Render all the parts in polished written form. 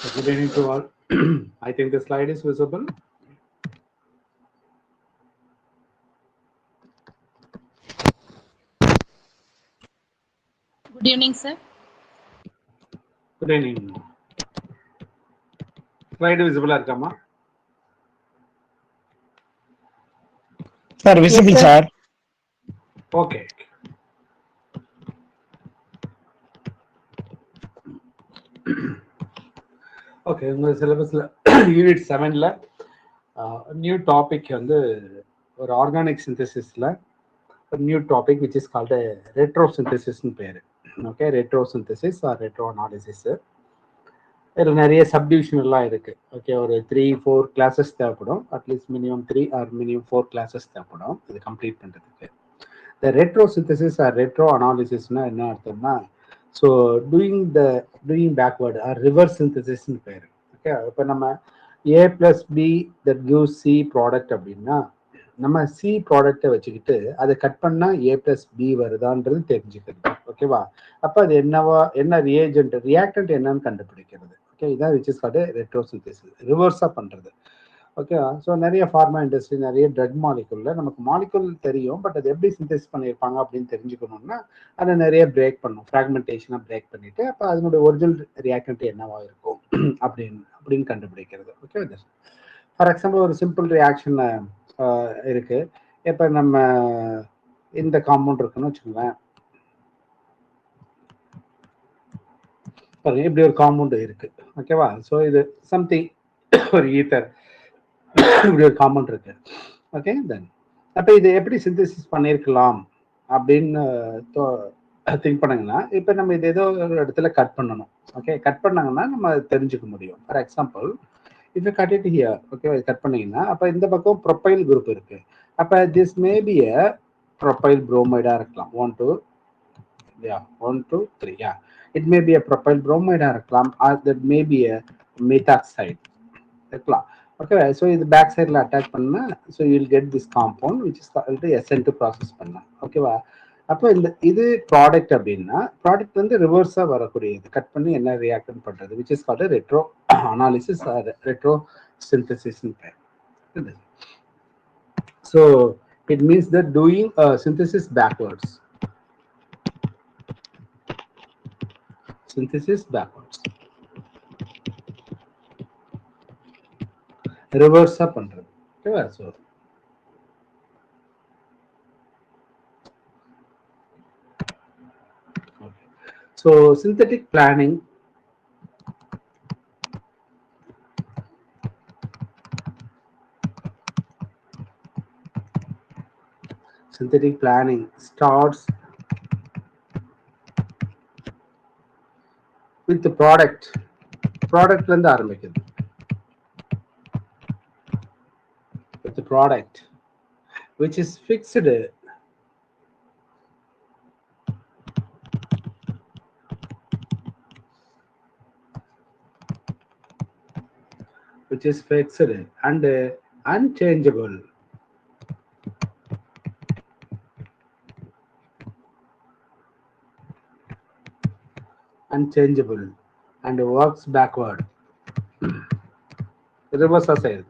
Good evening to all. I think the slide is visible. Good evening, sir. Good evening. Slide visible இருக்கமா? Sir, visible, Yes, sir. sir. Okay. Okay, உங்கள் சிலபஸில் unit 7ல் new topic வந்து ஒரு organic சிந்தசிஸில் ஒரு new topic which is called retro சிந்தசிஸ்னு பேர். Okay, retro synthesis or retro analysis. இதில் நிறைய சப்டிவிஷன் எல்லாம் இருக்குது. ஓகே, ஒரு 3-4 கிளாஸஸ் தேவைப்படும். At least minimum 3 or minimum 4 classes தேவைப்படும் இது கம்ப்ளீட் பண்ணுறதுக்கு. இந்த ரெட்ரோ சிந்தசிஸ் ஆர் ரெட்ரோ அனாலிசிஸ்னால் என்ன அர்த்தம்னா, so doing backward or reverse சிந்தசிஸ்ன்னு பேர். ஓகே, இப்போ நம்ம A plus B that gives C product அப்படின்னா, நம்ம சி ப்ராடக்டை வச்சுக்கிட்டு அதை கட் பண்ணால் ஏ பிளஸ் பி வருதான்றது தெரிஞ்சுக்கிறது. ஓகேவா? அப்போ அது என்ன ரியாக்டன்ட் என்னன்னு கண்டுபிடிக்கிறது. ஓகே, இதான் which is called retro synthesis, ரிவர்ஸாக பண்ணுறது. ஓகே, ஸோ நிறைய ஃபார்மா இண்டஸ்ட்ரி, நிறைய ட்ரக் மாலிகுல்ல நமக்கு மாலிகுல் தெரியும், பட் அது எப்படி சிந்தசிஸ் பண்ணியிருப்பாங்க அப்படின்னு தெரிஞ்சுக்கணும்னா அதை நிறைய பிரேக் பண்ணும், ஃப்ராக்மெண்டேஷனாக பிரேக் பண்ணிட்டு அப்போ அதனுடைய ஒரிஜினல் ரியாக்டன்ட் என்னவா இருக்கும் அப்படின்னு கண்டுபிடிக்கிறது. ஓகே, ஃபார் எக்ஸாம்பிள் ஒரு சிம்பிள் ரியாக்ஷன் இருக்கு. இப்போ நம்ம இந்த காம்பவுண்ட் இருக்குன்னு வச்சுக்கோங்களேன். இப்படி ஒரு காம்பவுண்ட் இருக்கு. ஓகேவா? ஸோ இது சம்திங் ஒரு ஈத்தர் இப்படி ஒரு காம்பவுண்ட் இருக்கு. ஓகே, தென் அப்போ இது எப்படி சிந்தசிஸ் பண்ணியிருக்கலாம் அப்படின்னு திங்க் பண்ணாங்கன்னா, இப்போ நம்ம இது ஏதோ ஒரு இடத்துல கட் பண்ணணும். ஓகே, கட் பண்ணாங்கன்னா நம்ம தெரிஞ்சுக்க முடியும். ஃபார் எக்ஸாம்பிள் இப்போ cut it here. Okay, cut பண்ணீங்கன்னா அப்போ இந்த பக்கம் ப்ரொபைல் குரூப் இருக்கு. அப்போ திஸ் மேபி எ ப்ரொபைல் புரோமைடா இருக்கலாம். 1 2 1 2 3 it may be a propyl புரோமைடா இருக்கலாம், or that may be a methoxide இருக்கலாம். ஓகே, ஸோ இது பேக் சைடில் அட்டாச் பண்ணால் so you'll get this compound which is called SN2 process பண்ணலாம். ஓகேவா? அப்போ இது ப்ராடக்ட் அப்படின்னா, ப்ராடக்ட் வந்து ரிவர்ஸாக வரக்கூடியது, கட் பண்ணி என்ன ரியாக்டன் பண்ணுறது, which is called retro analysis or retro சிந்தசிஸ்ன்னு பேர். So it means that doing synthesis backwards. Synthesis backwards, reverse பண்றது. ஓகேவா? So synthetic planning starts with the ப்ராடக்ட்ல இருந்து ஆரம்பிக்குது. with the product which is fixed and unchangeable. And works backward. Reverse side.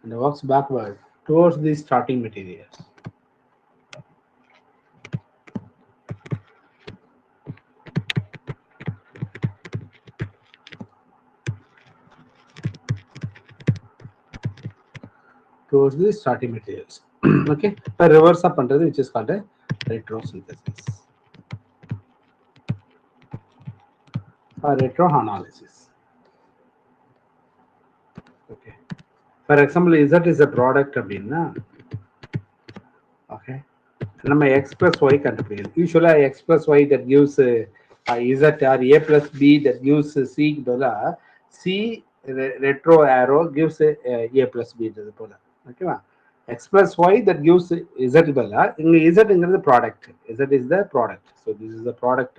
And works backward towards the starting materials. Towards the starting materials. Okay, இப்போ reverse பண்றது which is called a retrosynthesis or retroanalysis. Okay, for example Z is a product அப்படின்னா, okay, நம்ம x plus y கண்டுபிடிக்கணும். Usually x plus y that gives Z or a plus b that gives c பதிலா c retro arrow gives a plus b ன்றது போல. ஓகேவா? x plus y that gives z பதிலா இங்க z ங்கிறது product. z is the product. So this is the product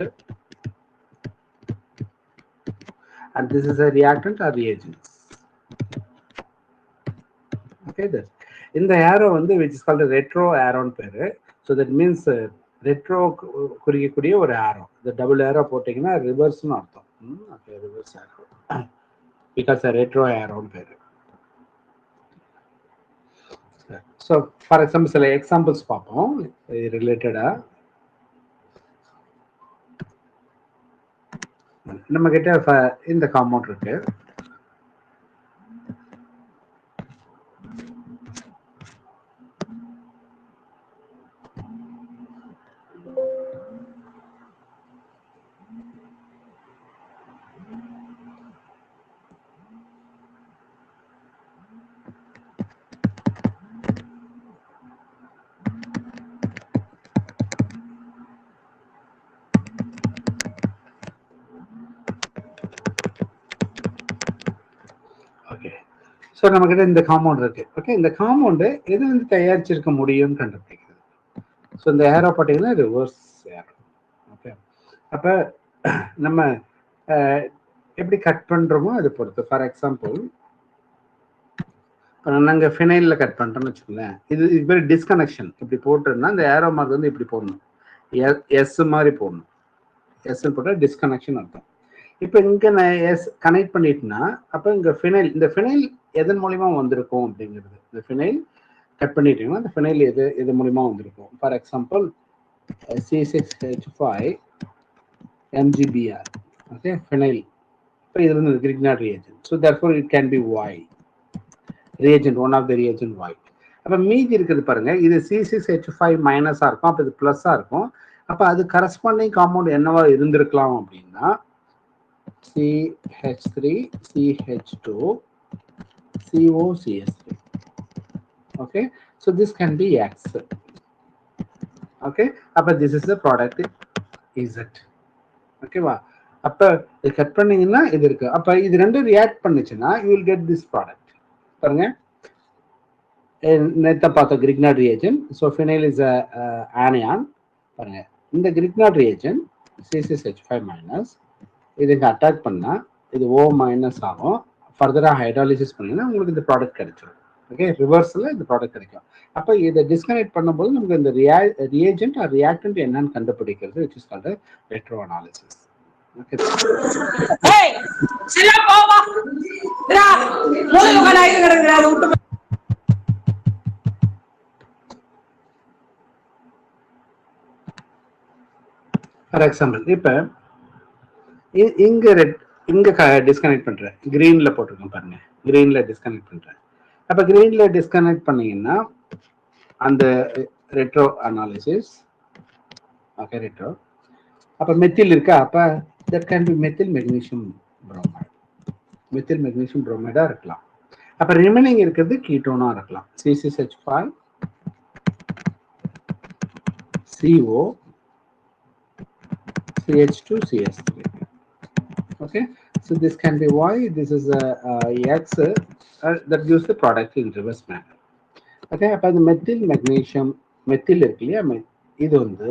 and this is a reactant or reagents. Okay, that in the arrow வந்து which is called a retro arrow பேரு. So that means retro குறிக்கக்கூடிய ஒரு arrow. இந்த double arrow போட்டிங்கன்னா ரிவர்ஸ்னு அர்த்தம். Okay, reverse arrow because retro ஏரோன்னு பேரு. ஸோ ஃபார் எக்ஸாம்பிள் சில எக்ஸாம்பிள்ஸ் பார்ப்போம் ரிலேட்டடா. நம்ம கிட்ட இந்த காம்பவுண்ட் இருக்கு. ஸோ நம்ம கிட்ட இந்த காம்பவுண்ட் இருக்கு. ஓகே, இந்த காம்பவுண்டு எது வந்து தயாரிச்சிருக்க முடியும்னு கண்டுபிடிக்கிறது. ஸோ இந்த ஏரோ பார்த்தீங்கன்னா ரிவர்ஸ் ஏரோ. ஓகே, அப்போ நம்ம எப்படி கட் பண்ணுறோமோ அதை பொறுத்து. ஃபார் எக்ஸாம்பிள் நாங்கள் ஃபினைலில் கட் பண்ணுறோம்னு வச்சுக்கோங்களேன். இது பேர் டிஸ்கனெக்ஷன். இப்படி போட்டுருந்தா இந்த ஏரோ மார்க் வந்து இப்படி போடணும், எஸ் மாதிரி போடணும். எஸ் போட்டால் டிஸ்கனெக்ஷன் அர்த்தம். இப்போ இங்கே நான் எஸ் கனெக்ட் பண்ணிட்டேன்னா அப்போ இங்கே இந்த ஃபினைல் எதன் மூலியமா வந்திருக்கும் அப்படிங்கிறது. இந்த ஃபினைல் கட் பண்ணிட்டீங்கன்னா இந்த ஃபினைல் எது மூலியமா வந்திருக்கும். For example C6H5 MgBr. Okay, phenyl. இப்போ இது வந்து Grignard reagent. So therefore it can be Y reagent, one of the reagent Y. அப்போ மீதி இருக்குது பாருங்க, இது C6H5 மைனஸாக இருக்கும், அப்போ இது ப்ளஸ்ஸாக இருக்கும். அப்போ அது கரஸ்பாண்டிங் காம்பவுண்ட் என்னவா இருந்திருக்கலாம் அப்படின்னா CH3 CH2 COCS3. Okay, so this can be X. Okay, அப்ப this is the product Z. Okay வா, அப்ப இது கட் பண்ணீங்கன்னா இது இருக்கு. அப்ப இது ரெண்டும் ரியாக்ட் பண்ணுச்சுன்னா you will get this product. பாருங்க, நேத்த பார்த்த Grignard reagent. So phenyl is a anion. பாருங்க, இந்த Grignard reagent C6H5 minus இதுக்கு அட்டாக் பண்ணா இது O மைனஸ் ஆகும். ஃபர்தராக ஹைட்ராலிசிஸ் பண்ணீங்கன்னா உங்களுக்கு இந்த ப்ராடக்ட் கிடைச்சிடும். ஓகே, ரிவர்ஸில் இந்த ப்ராடக்ட் கிடைக்கும். அப்போ இதை டிஸ்கனெக்ட் பண்ணும்போது நமக்கு இந்த ரியேஜென்ட் ஆர் ரியாக்டன்ட் என்னன்னு கண்டுபிடிக்கிறது, which is called retro analysis. Okay, for example இப்போ இங்க டிஸ்கனெக்ட் பண்றேன், கிரீன்ல போட்டிருக்கேன் பாருங்க, கிரீன்ல டிஸ்கனெக்ட் பண்றேன். அப்ப கிரீன்ல டிஸ்கனெக்ட் பண்ணீங்கன்னா அந்த ரெட்ரோ அனாலிசிஸ். Okay, retro. அப்ப மெத்தில் இருக்கா, அப்ப that can be methyl magnesium bromide. Methyl magnesium புரோமைடா இருக்கலாம். அப்ப ரிமைனிங் இருக்கிறது கீட்டோனா இருக்கலாம். C6H5 CO CH2 CS3. Okay, so this can be Y, this is a X, that gives the product in reverse manner. Okay, அப்ப இந்த methyl magnesium methyl இருக்கு இல்லையா, இது வந்து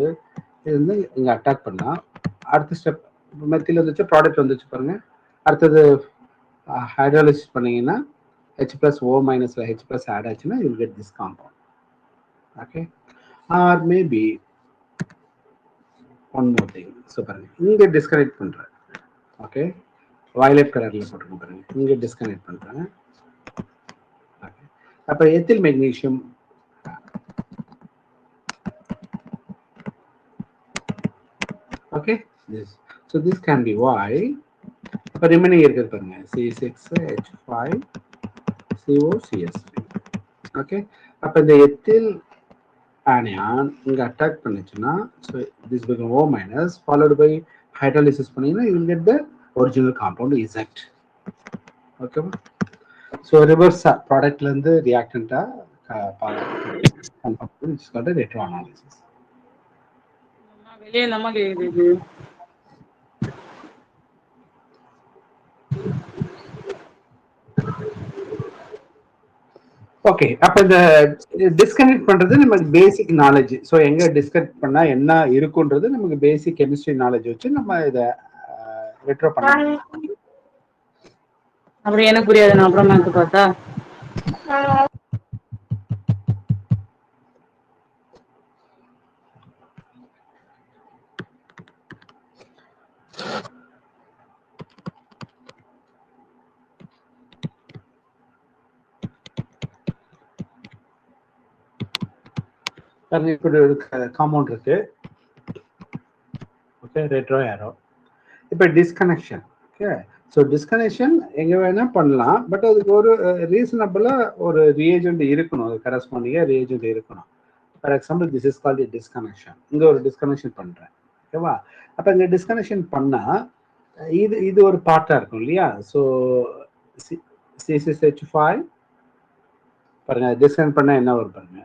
இங்க அட்டாக் பண்ணா அடுத்த ஸ்டெப் மெத்தில் வந்துச்சு, ப்ராடக்ட் வந்துச்சு பாருங்க. அடுத்தது ஹைட்ராலிசிஸ் பண்ணீங்கன்னா H+O மைனஸ்ல H+ ஆட் ஆச்சுன்னா you will get this compound. Okay, or maybe one more thing. So பாருங்க, இங்க டிஸ்கனெக்ட் பண்றேன். ஓகே, வயலட் கலர்ல போட்டுருக்கேன் பாருங்க, இங்க டிஸ்கனெக்ட் பண்றேன். ஓகே, அப்ப ethyl magnesium okay, so this can be Y. அப்ப ரிமைனிங் இருக்குது பாருங்க, C6H5 COCS3. ஓகே, அப்ப இந்த எத்தில் anion இங்க அட்டாக் பண்ணுச்சுன்னா so this become O minus followed by hydrolysis பண்ணீங்கன்னா you will get the original compound Z. Okay, so reverse productல இருந்து reactant-ஆ compound is called retro analysis. வெளியே நம்ம கேக்குது. ஓகே, அப்ப இந்த டிஸ்கனெக்ட் பண்றது நமக்கு பேசிக் நாலேஜ். ஸோ எங்க டிஸ்கனெக்ட் பண்ணா என்ன இருக்குன்றது நமக்கு பேசிக் கெமிஸ்ட்ரி நாலேஜ் வச்சு நம்ம இதை ரெட்ரோ பண்ண. அப்படி எனக்கு புரியாது, நான் அப்புறமா பார்த்தா. பாருங்க இப்படி ஒரு காம்பவுண்ட் இருக்கு. Okay, retro arrow. இப்போ டிஸ்கனெக்ஷன். ஓகே, ஸோ டிஸ்கனெக்ஷன் எங்கே வேணால் பண்ணலாம், பட் அதுக்கு ஒரு ரீசனபிளாக ஒரு ரியேஜெண்ட் இருக்கணும், அது கரஸ்பாண்டிங்காக ரியேஜெண்ட் இருக்கணும். For example this is called disconnection. இங்கே ஒரு டிஸ்கனெக்ஷன் பண்ணுறேன். ஓகேவா? அப்போ இங்கே டிஸ்கனெக்ஷன் பண்ணால் இது ஒரு பார்ட்டாக இருக்கும் இல்லையா? ஸோ CSH5 பாருங்க, டிஸ்கனெக்ட் பண்ணால் என்ன வரும் பாருங்க,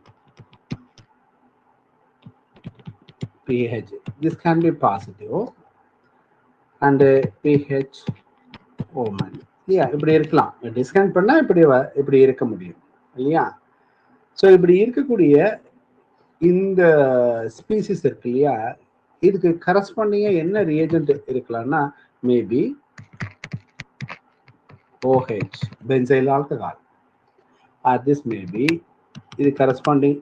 pH. This can be positive and pH Oman இல்லையா? இப்படி இருக்கலாம். டிஸ்கனெக்ட் பண்ணால் இப்படி இருக்க முடியும் இல்லையா? ஸோ இப்படி இருக்கக்கூடிய இந்த ஸ்பீசிஸ் இருக்கு இல்லையா, இதுக்கு கரஸ்பாண்டிங்காக என்ன ரியேஜெண்ட் இருக்கலாம்னா maybe OH, benzyl alcohol, or this maybe இது கரஸ்பாண்டிங்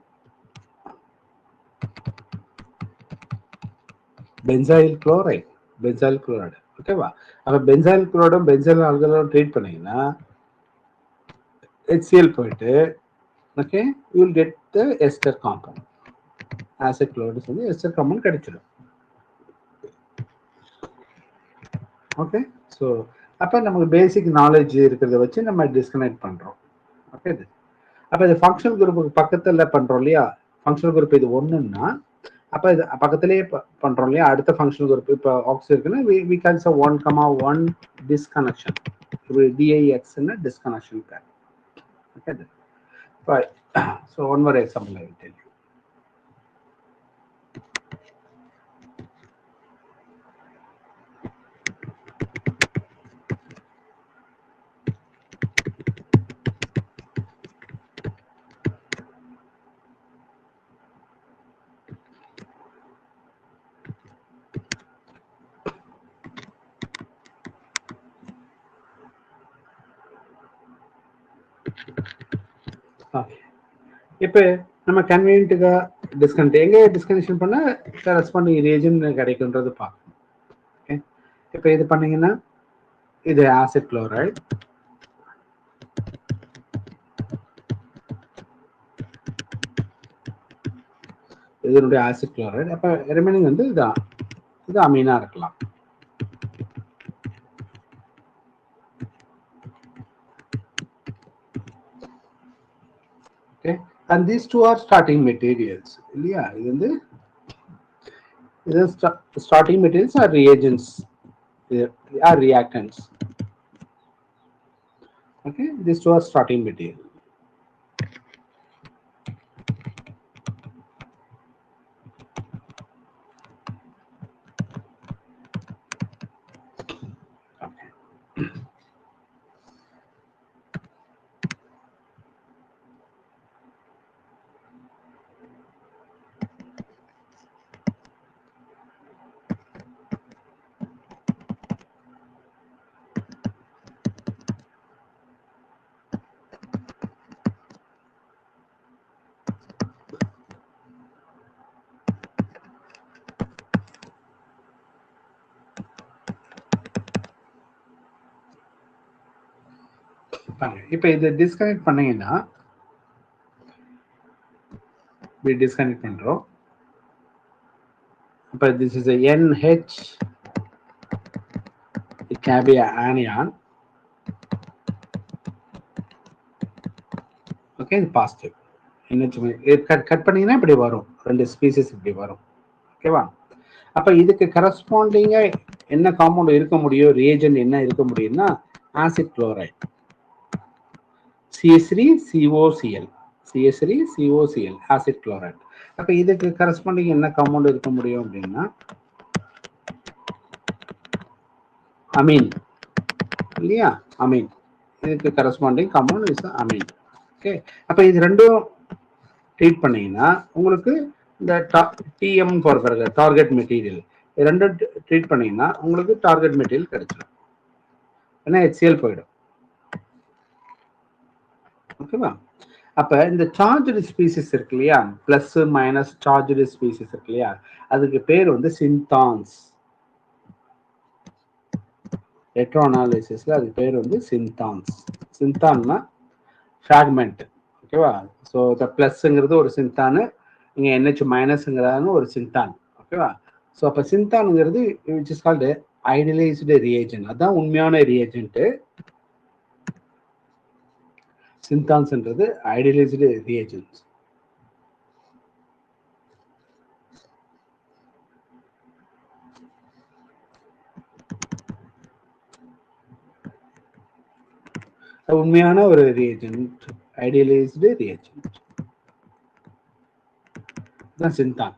பென்சைல் குளோரைடு. ஓகேவா? அப்ப பென்சைல் குளோரைடும் பென்சைல் ஆல்கஹாலும் ட்ரீட் பண்ணீங்கன்னா HCl போயிட்டு, okay, you will get the ester compound. Acid chloride வந்து எஸ்டர் காம்பவுண்ட் கிடைச்சிடும். ஓகே, ஸோ அப்போ நமக்கு பேசிக் நாலேஜ் இருக்கிறத வச்சு நம்ம டிஸ்கனெக்ட் பண்ணுறோம். ஓகே, அப்போ இது ஃபங்க்ஷனல் குரூப்புக்கு பக்கத்தில் பண்ணுறோம் இல்லையா? ஃபங்க்ஷனல் குரூப் இது ஒன்றுன்னா அப்போ இது பக்கத்திலேயே பண்ணுறோம் இல்லையா? அடுத்த ஃபங்க்ஷனல் குரூப் இப்போ ஆக்ஸ் இருக்குன்னா வி கேன் சே 1,1 டிஸ்கனெக்ஷன். இப்போ DIX டிஸ்கனெக்ஷன் பேர். Okay, so one more example I will tell you. இப்போ நம்ம கன்வீனியன்ட்டுக்கா டிஸ்கனெக்ட் எங்கே டிஸ்கனெக்ஷன் பண்ணால் கரஸ்பாண்டிங் ரியேஜெண்ட் கிடைக்குன்றது பார்க்கணும். ஓகே, இப்போ இது பண்ணீங்கன்னா இது ஆசிட் குளோரைடு, இதனுடைய ஆசிட் குளோரைடு. அப்போ ரிமைனிங் வந்து இது அமீனா இருக்கலாம். Okay, and these two are starting materials இல்லையா? இது வந்து starting materials are reagents, are reactants. Okay, these two are starting material. இப்போ இதை டிஸ்கனெக்ட் பண்ணீங்கன்னா டிஸ்கனெக்ட் பண்றோம். இப்போ this is NH, it can be an anion. Okay, இது பாசிட்டிவ். கட் பண்ணீங்கன்னா இப்படி வரும், ரெண்டு ஸ்பீசிஸ் இப்படி வரும். ஓகேவா? அப்ப இதுக்கு கரஸ்பாண்டிங்கா என்ன காம்பவுண்ட் இருக்க முடியும், ரியேஜெண்ட் என்ன இருக்க முடியும்னா acid chloride, CH3COCl, CH3COCl acid chloride. அப்ப இதுக்கு கரஸ்பாண்டிங் என்ன காம்பவுண்ட் இருக்க முடியும் அப்படின்னா அமீன் இல்லையா? அமீன். இதுக்கு corresponding compound is amine. Okay, அப்ப இது ரெண்டும் ட்ரீட் பண்ணீங்கன்னா உங்களுக்கு இந்த TM போற டார்கெட் மெட்டீரியல், ரெண்டும் ட்ரீட் பண்ணீங்கன்னா உங்களுக்கு டார்கெட் மெட்டீரியல் கிடைச்சிடும். ஏன்னா HCl போயிடும். ஓகேவா? அப்ப இந்த சார்ஜ்டு ஸ்பீசிஸ் இருக்கு இல்லையா, பிளஸ் மைனஸ் சார்ஜ்டு ஸ்பீசிஸ் இருக்கு இல்லையா, அதுக்கு பேர் வந்து சிந்தான்ஸ். எலக்ட்ரோ அனாலிசிஸ்ல அதுக்கு பேர் வந்து சிந்தான்ஸ். சிந்தான்னா ஃபிராக்மெண்ட். ஓகேவா? ஸோ இந்த பிளஸ்ங்கிறது ஒரு சிந்தானு, இங்கே NH மைனஸ்ங்கிறாங்க ஒரு சிந்தான். ஓகேவா? ஸோ அப்போ சிந்தானுங்கிறது விச் இஸ் கால்டு ஐடியலைஸ்டு ரியேஜென்ட். அதான் உண்மையான ரியேஜென்ட்டு. சிந்தான்ஸ்ன்றது ஐடியலைஸ்டு ரியேஜென்ட்ஸ். உண்மையான ஒரு ரியேஜென்ட், ஐடியலைஸ்டு ரியேஜென்ட் தான் சிந்தான்.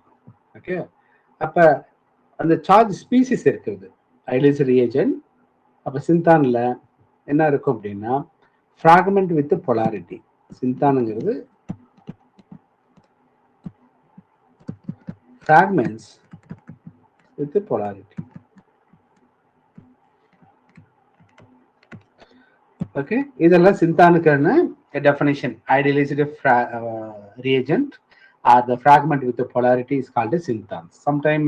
ஓகே, அப்ப அந்த சார்ஜ் ஸ்பீசிஸ் இருக்குது ஐடியலைஸ்டு ரியேஜென்ட். அப்ப சிந்தான்ல என்ன இருக்கும் அப்படின்னா ஃப்ராக்மெண்ட் வித் பொலாரிட்டி. சிந்தானுங்கிறது ஃப்ராக்மெண்ட்ஸ் வித் பொலாரிட்டி. ஓகே, இதெல்லாம் சிந்தானுக்கான definition. Idealised reagent or the fragment with the polarity is called as synthans. Sometime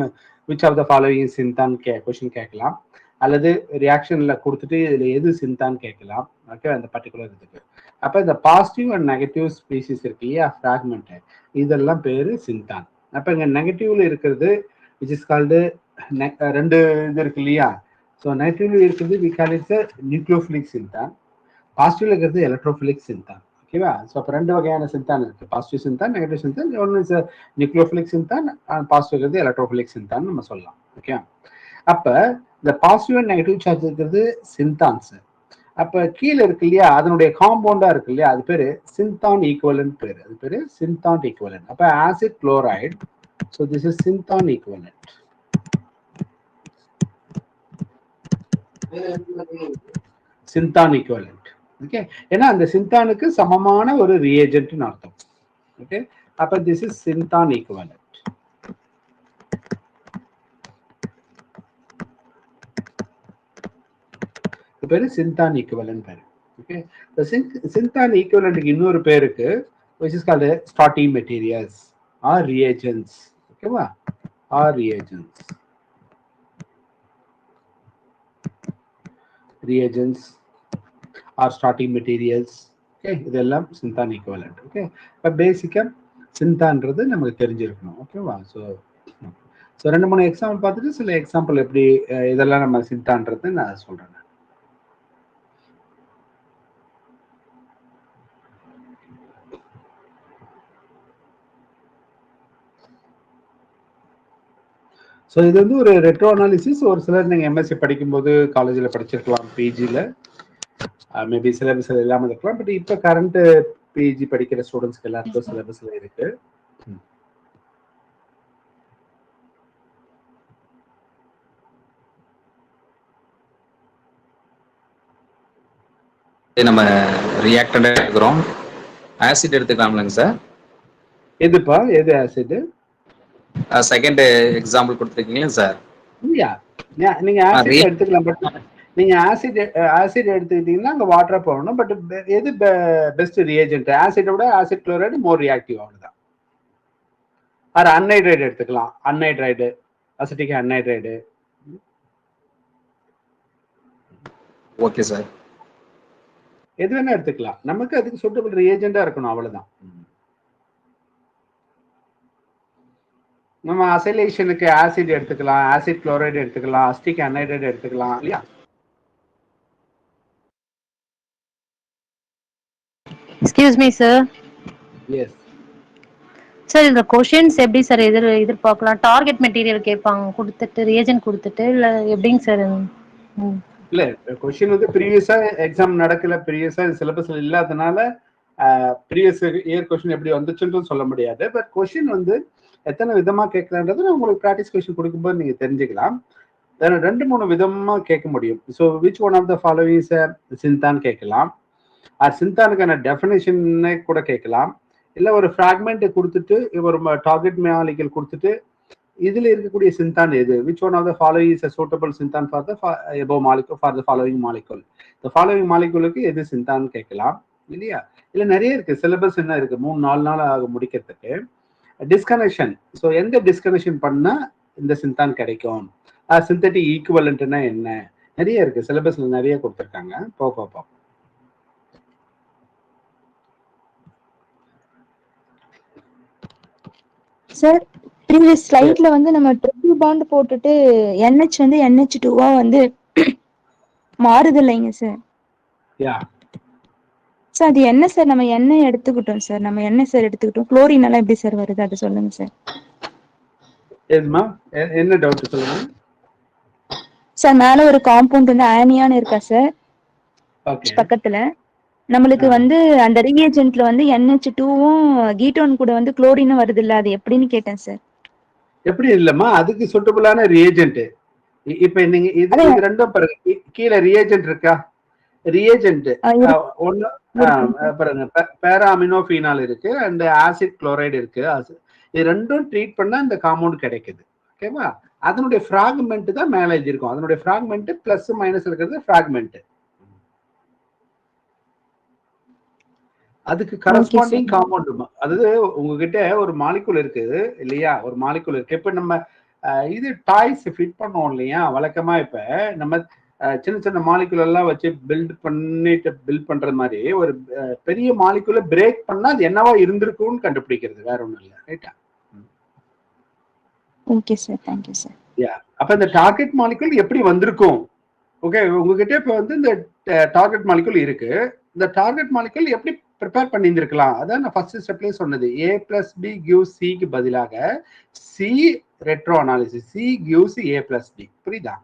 which of the following is synthan question கேட்கலாம், அல்லது ரியாக்ஷன்ல கொடுத்துட்டு இதுல எது சிந்தான் கேட்கலாம். ஓகே, அந்த பர்டிகுலர் இதுக்கு. அப்ப இந்த பாசிட்டிவ் அண்ட் நெகட்டிவ் ஸ்பீசிஸ் இருக்கு இல்லையா, ஃப்ராக்மெண்ட், இதெல்லாம் பேரு சிந்தான். அப்ப இங்க நெகட்டிவ்ல இருக்கிறது விச் இஸ் கால்டு, ரெண்டு இது இருக்கு இல்லையா. ஸோ நெகட்டிவ்ல இருக்கிறது we call it's nucleophilic synthon. பாசிட்டிவ்ல இருக்கிறது எலக்ட்ரோஃபிலிக் சிந்தான். ஓகேவா? ஸோ அப்போ ரெண்டு வகையான சிந்தான் இருக்கு, பாசிட்டிவ் சிந்தான், நெகட்டிவ் சிந்தான். ஒன்று இஸ் நியூக்ளியோஃபிலிக் சிந்தான், பாசிட்டிவ் இருக்கிறது எலக்ட்ரோஃபிலிக் சிந்தான் நம்ம சொல்லலாம். ஓகே, அப்ப இந்த பாசிட்டிவ் அண்ட் நெகட்டிவ் சார்ஜ் இருக்கிறது சிந்தான்ஸ். அப்ப கீழே இருக்கு இல்லையா, அதனுடைய காம்பவுண்டா இருக்கு இல்லையா, அது பேரு சிந்தான் ஈக்குவலன்ட் பேரு. அது பேரு சிந்தான் ஈக்குவலன்ட். அப்ப acid chloride, so this is சிந்தான் equivalent. சிந்தான் equivalent. Okay, ஏன்னா அந்த சிந்தானுக்கு சமமான ஒரு ரியேஜென்ட்னு அர்த்தம். ஓகே, அப்ப திஸ் இஸ் சிந்தான் ஈக்குவலன்ட். பேரு சிந்தான் ஈக்குவலன்ட் பேரு. ஓகே, சிந்தான் ஈக்குவலன்ட்க்கு இன்னொரு பேருக்கு which is called starting materials or reagents. ஓகேவா, or reagents, reagents or starting materials. Okay, இதெல்லாம் சிந்தான் ஈக்குவலன்ட். ஓகே, இப்போ பேசிக்கா சிந்தான்றது நமக்கு தெரிஞ்சிருக்கணும். ஓகேவா? ஸோ ரெண்டு மூணு எக்ஸாம்பிள் பார்த்துட்டு சில எக்ஸாம்பிள் எப்படி இதெல்லாம் நம்ம சிந்தான்றது நான் சொல்றேன். ஸோ இது வந்து ஒரு ரெட்ரோ அனாலிசிஸ். ஒரு சிலர் நீங்கள் எம்எஸ்சி படிக்கும்போது காலேஜில் படிச்சிருக்கலாம், பிஜியில் மேபி சிலபஸ் இல்லாமல் இருக்கலாம். பட் இப்போ கரண்ட் பிஜி படிக்கிற ஸ்டூடெண்ட்ஸ்க்கு எல்லாருக்கும் சிலபஸ்ல இருக்கு. நம்ம ரியாக்டன்ட் எடுத்துக்கிறோம், ஆசிட் எடுத்துக்கலாம்லங்க சார்? எதுப்பா, எது ஆசிட்? செகண்ட் எக்ஸாம்பிள் கொடுத்துருக்கீங்களா சார்? இல்லையா, நீங்க ஆசிட் எடுத்துக்கலாம். பட் நீங்க ஆசிட் எடுத்துக்கிட்டீங்கன்னா அங்க வாட்டரா போகணும். பட் எது பெஸ்ட் ரியேஜென்ட்? ஆசிட்டை விட ஆசிட் குளோரைடு மோர் ரியாக்டிவ், அவ்வளவுதான். ஆர் அன்ஹைட்ரைடு எடுத்துக்கலாம், anhydride, acetic anhydride. Okay sir, எது வேணா எடுத்துக்கலாம், நமக்கு அதுக்கு சூட்டபிள் ரியேஜெண்டா இருக்கணும், அவ்வளவுதான். நம்ம அசைலேஷனுக்கு ஆசிட் எடுத்துக்கலாம், ஆசிட் குளோரைடு எடுத்துக்கலாம், அசிட்டிக் அன்ஹைட்ரைடு எடுத்துக்கலாம் இல்லையா? Excuse me sir. Yes sir, இந்த क्वेश्चंस எப்படி சார் எதிர்பார்க்கலாம்? டார்கெட் மெட்டீரியல் கேட்பாங்க கொடுத்துட்டு, ரியேஜென்ட் கொடுத்துட்டு, இல்ல எப்படிங்க சார்? இல்ல, क्वेश्चन வந்து ப்ரீவியஸா எக்ஸாம் நடக்கல, ப்ரீவியஸா சிலபஸ்ல இல்லாதனால ப்ரீவியஸ் இயர் क्वेश्चन எப்படி வந்துச்சுன்னு சொல்ல முடியாது. பட் क्वेश्चन வந்து எத்தனை விதமா கேட்கலான்றது உங்களுக்கு ப்ராக்டிஸ் क्वेश्चन கொடுக்கும்போது நீங்க தெரிஞ்சுக்கலாம். ரெண்டு மூணு விதமா கேட்க முடியும். So which one of the following synthon கேட்கலாம், அது சிந்தானுக்கான டெஃபினேஷனை கூட கேட்கலாம். இல்லை ஒரு ஃப்ராக்மெண்ட் கொடுத்துட்டு ஒரு டார்கெட் மாலிகூல் கொடுத்துட்டு இதுல இருக்கக்கூடிய சிந்தான் எது, which one of the following is a suitable synthon for the above molecule for the following molecule. இந்த ஃபாலோவிங் மாலிகூலுக்கு எது சிந்தான் கேட்கலாம் இல்லையா? இல்லை நிறைய இருக்கு, சிலபஸ் என்ன இருக்கு, 3-4 நாள் ஆகும் முடிக்கிறதுக்கு. டிஸ்கனெக்ஷன், ஸோ எந்த டிஸ்கனெக்ஷன் பண்ணா இந்த சிந்தான் கிடைக்கும், சிந்தட்டிக் ஈக்குவலன்ட்னா என்ன, நிறைய இருக்கு, சிலபஸ்ல நிறைய கொடுத்துருக்காங்க. பார்ப்போம். சார் ப்ரீவியஸ் ஸ்லைட்ல வந்து நம்ம ட்ரிபிள் பாண்ட் போட்டுட்டு NH வந்து NH2வா வந்து மாறுது இல்லைங்க சார். யா சார் அது என்ன சார், நம்ம எண்ணெய் எடுத்துக்கிட்டோம் சார், நம்ம எண்ணெய் சார் எடுத்துக்கிட்டோம், குளோரின் எல்லாம் எப்படி சார் வருது அது சொல்லுங்க சார். எதுமா என்ன டவுட் சொல்லுங்க. சார் மேல ஒரு காம்பவுண்ட் வந்து ஆனியான்னு இருக்கா சார் ஓகே பக்கத்துல. நம்மளுக்கு வந்து அந்த ரீஏஜென்ட்ல வந்து NH2வும் கீட்டோன் கூட வந்து குளோரினும் வருது இல்ல, அது எப்படின்னு கேட்டேன் சார். எப்படி இல்லம்மா, அதுக்கு சூட்டபிளான ரியேஜென்ட். இப்ப நீங்க இது ரெண்டும் பாருங்க, கீழே ரியேஜென்ட் இருக்கா, ரியேஜென்ட் ஒன்னு பாருங்க, பேரா அமினோஃபீனால் இருக்கு அண்ட் ஆசிட் குளோரைடு இருக்கு. இது ரெண்டும் ட்ரீட் பண்ணா இந்த காம்பவுண்ட் கிடைக்குது. ஓகேவா, அதனுடைய ஃப்ராக்மெண்ட் தான் மேலே எழுதியிருக்கும். அதனுடைய ஃப்ராக்மெண்ட் பிளஸ் மைனஸ் இருக்கிறது ஃப்ராக்மெண்ட். அதுக்கு கரஸ்பாண்டிங் காம்பவுண்ட். அதாவது உங்ககிட்ட ஒரு மாலிகுல் இருக்குது இல்லையா, ஒரு மாலிகுல் இருக்கு. இப்ப நம்ம இது டாய்ஸ் ஃபிட் பண்ணுவோம் இல்லையா வழக்கமா. இப்ப நம்ம சின்ன சின்ன மாலிகுல் எல்லாம் வச்சு பில்ட் பண்ற மாதிரி ஒரு பெரிய மாலிகுல பிரேக் பண்ணா அது என்னவா இருந்திருக்கும்னு கண்டுபிடிக்கிறது, வேற ஒண்ணும் இல்லை. ரைட்டா? Okay sir, thank you sir. Yeah, அப்ப இந்த டார்கெட் மாலிகுல் எப்படி வந்திருக்கும்? ஓகே, உங்ககிட்ட இப்ப வந்து இந்த டார்கெட் மாலிகுல் இருக்கு. இந்த டார்கெட் மாலிகுல் எப்படி ப்ரிப்பேர் பண்ணியிருந்திருக்கலாம்? அதான் நான் ஃபர்ஸ்ட் ஸ்டெப்லயே சொன்னது. A + B gives C க்கு பதிலாக C retro analysis, C gives A + B. புரியுதா?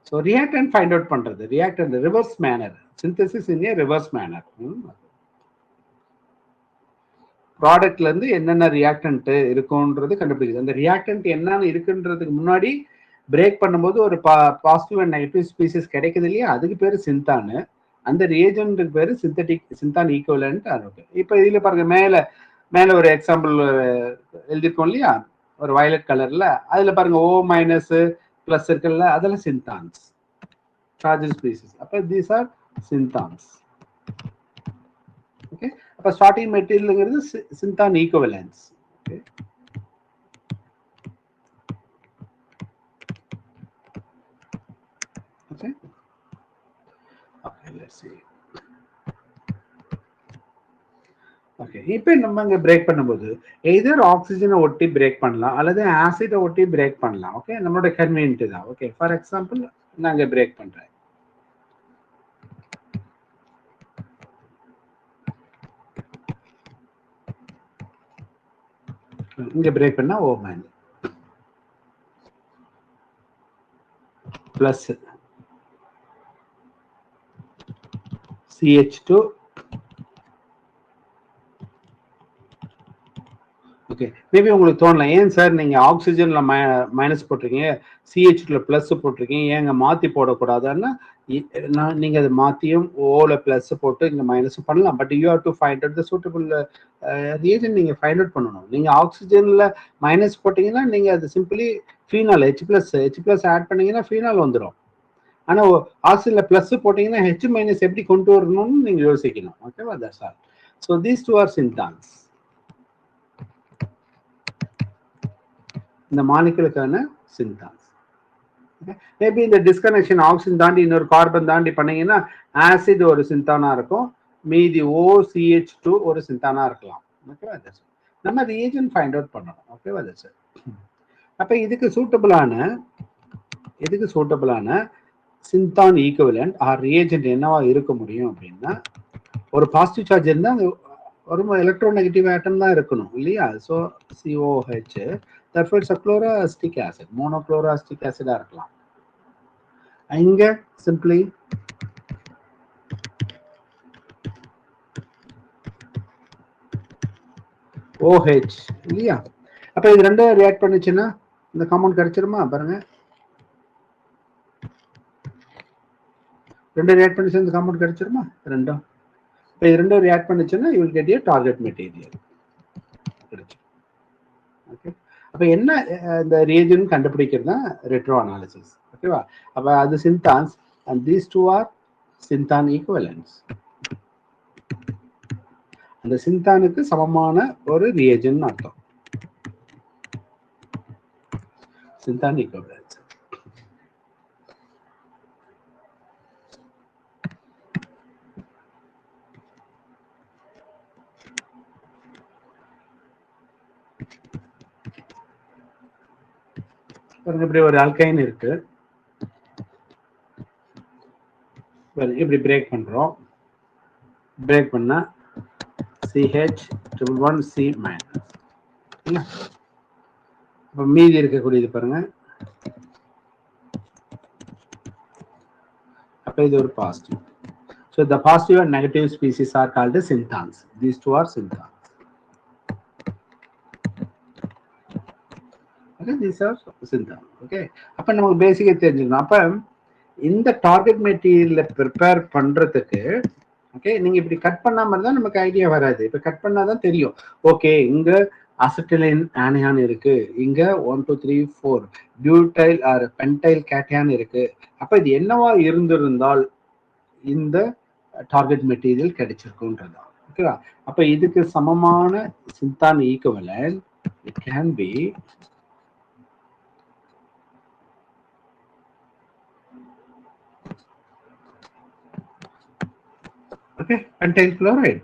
ஸோ ரியாக்டன்ட் ஃபைண்ட் அவுட் பண்றது, ரியாக்டன்ட் ரிவர்ஸ் மேனர், சிந்தசிஸ் இன் ஏ ரிவர்ஸ் மேனர். ப்ராடக்ட்ல இருந்து என்னென்ன ரியாக்டன்ட் இருக்கும்ன்றது கண்டுபிடிக்குது. அந்த ரியாக்டன்ட் என்னன்னு இருக்குன்றதுக்கு முன்னாடி பிரேக் பண்ணும்போது ஒரு பாசிட்டிவ் அண்ட் நெகட்டிவ் ஸ்பீசிஸ் கிடைக்குது இல்லையா, அதுக்கு பேரு சிந்தானு. அந்த ரியேஜென்ட்டுக்கு பேரு சிந்தான் ஈக்குவலன்ட். இப்போ இதுல பாருங்க, மேல ஒரு எக்ஸாம்பிள் எழுதிருக்கோம் இல்லையா, ஒரு வயலட் கலர்ல. அதுல பாருங்க O- பிளஸ் இருக்குல்ல, அதெல்லாம் சிந்தான்ஸ், சார்ஜ் ஸ்பீசிஸ். அப்ப தீஸ் ஆர் சிந்தான்ஸ். ஓகே, அப்ப ஸ்டார்டிங் மெட்டீரியல்ங்கிறது synthon equivalents. Okay, okay, okay, let's see. Okay, இப்போ நம்ம இங்க பிரேக் பண்ணும்போது எதர் ஆக்சிஜனை ஒட்டி பிரேக் பண்ணலாம் அல்லது ஆசிட்டை ஒட்டி பிரேக் பண்ணலாம். ஓகே, நம்மளோட கன்வீனியன்ட் தான். ஓகே, ஃபார் எக்ஸாம்பிள் நான் இங்க பிரேக் பண்றேன். இங்க பிரேக் பண்ணா O- plus CH2. Okay, maybe உங்களுக்கு தோணலாம், ஏன் சார் நீங்க ஆக்சிஜன்ல மைனஸ் போட்டிருக்கீங்க, CH2ல பிளஸ் போட்டிருக்கீங்க, ஏங்க மாத்தி போடக்கூடாதுன்னா, நீங்க அதை மாத்தியும் ஓல பிளஸ் போட்டு இங்க மைனஸ் பண்ணலாம். But you have to find out the suitable region. நீங்க ஃபைண்ட் அவுட் பண்ணணும். நீங்க ஆக்சிஜன்ல மைனஸ் போட்டீங்கன்னா நீங்க அது சிம்பிளி ஃபீனால் H+ ஆட் பண்ணீங்கன்னா ஃபீனால் வந்துடும். ஆனா ஆக்சிஜன்ல பிளஸ் போட்டீங்கன்னா H- எப்படி கொண்டு வரணும்னு நீங்க யோசிக்கணும். ஓகேவா, that's all. So these two are synthons, இந்த மாலிகுலுக்கான சிந்தான்ஸ். மேபி இந்த டிஸ்கனெக்ஷன் ஆக்சிஜன் தாண்டி இன்னொரு கார்பன் தாண்டி பண்ணீங்கன்னா ஆசிட் ஒரு சிந்தானா இருக்கும், மீதி OCH2 ஒரு சிந்தானா இருக்கலாம். ஓகேவா, நம்ம ரியேஜன் ஃபைண்ட் அவுட் பண்ணணும். ஓகேவா, சார். அப்ப இதுக்கு சூட்டபிளான சிந்தான் ஈக்குவலன்ட் ஆர் ரியேஜென்ட் என்னவா இருக்க முடியும் அப்படின்னா, ஒரு பாசிட்டிவ் சார்ஜ் இருந்தா ஒரு எலக்ட்ரோநெகட்டிவ் ஆட்டம் தான் இருக்கணும் இல்லையா. So COH, therefore it's a chloroacetic acid, monochloroacetic acid இருக்கலாம். இங்க சிம்பிளி OH இல்லையா. அப்ப இது ரெண்டும் ரியாக்ட் பண்ணுச்சுன்னா இந்த காம்பவுண்ட் கிடைச்சிருமா? பாருங்க, ரெண்டும் ரியாக்ட் பண்ணிச்சு இந்த காம்பவுண்ட் கிடைச்சிருமா? ரெண்டும். இப்போ இது ரெண்டும் ரியாக்ட் பண்ணுச்சுன்னா யூ வில் கெட் ய டார்கெட் மெட்டீரியல் கிடைச்சு. ஓகே, அப்ப என்ன இந்த ரியேஜன் கண்டுபிடிக்கிறது தான் ரெட்ரோ அனாலிசிஸ். ஓகேவா, அப்ப அது synthons and these two are synthon equivalents. அந்த சிந்தானுக்கு சமமான ஒரு ரியேஜன் அர்த்தம், சிந்தான் ஈக்குவலன்ஸ். பாருங்க இப்படி ஒரு ஆல்கைன் இருக்கு, இப்படி பிரேக் பண்றோம். பிரேக் பண்ணா CH11C மைனஸ். அப்ப மீதி இருக்கக்கூடியது பாருங்க, அப்ப இது ஒரு positive. So the positive and negative species are called synthons. These two are synthons. Okay, these are synthons. Okay, அப்ப நமக்கு பேசிக்கா தெரிஞ்சுக்கணும். அப்ப இந்த டார்கெட் மெட்டீரியல்ல ப்ரிப்பேர் பண்றதுக்கு ஓகே, நீங்க இப்படி கட் பண்ணாம இருந்தா நமக்கு ஐடியா வராது. இப்ப கட் பண்ணாதான் தெரியும். ஓகே, இங்க அசிட்டிலைன் ஆனியான் இருக்கு, இங்க 1 2 3 4 பியூட்டைல் ஆர் பென்டைல் கேட்டையான் இருக்கு. அப்ப இது என்னவா இருந்திருந்தால் இந்த டார்கெட் மெட்டீரியல் கிடைச்சிருக்குன்றது. ஓகேவா? அப்ப இதுக்கு சமமான synthon equivalent it can be okay pentyl chloride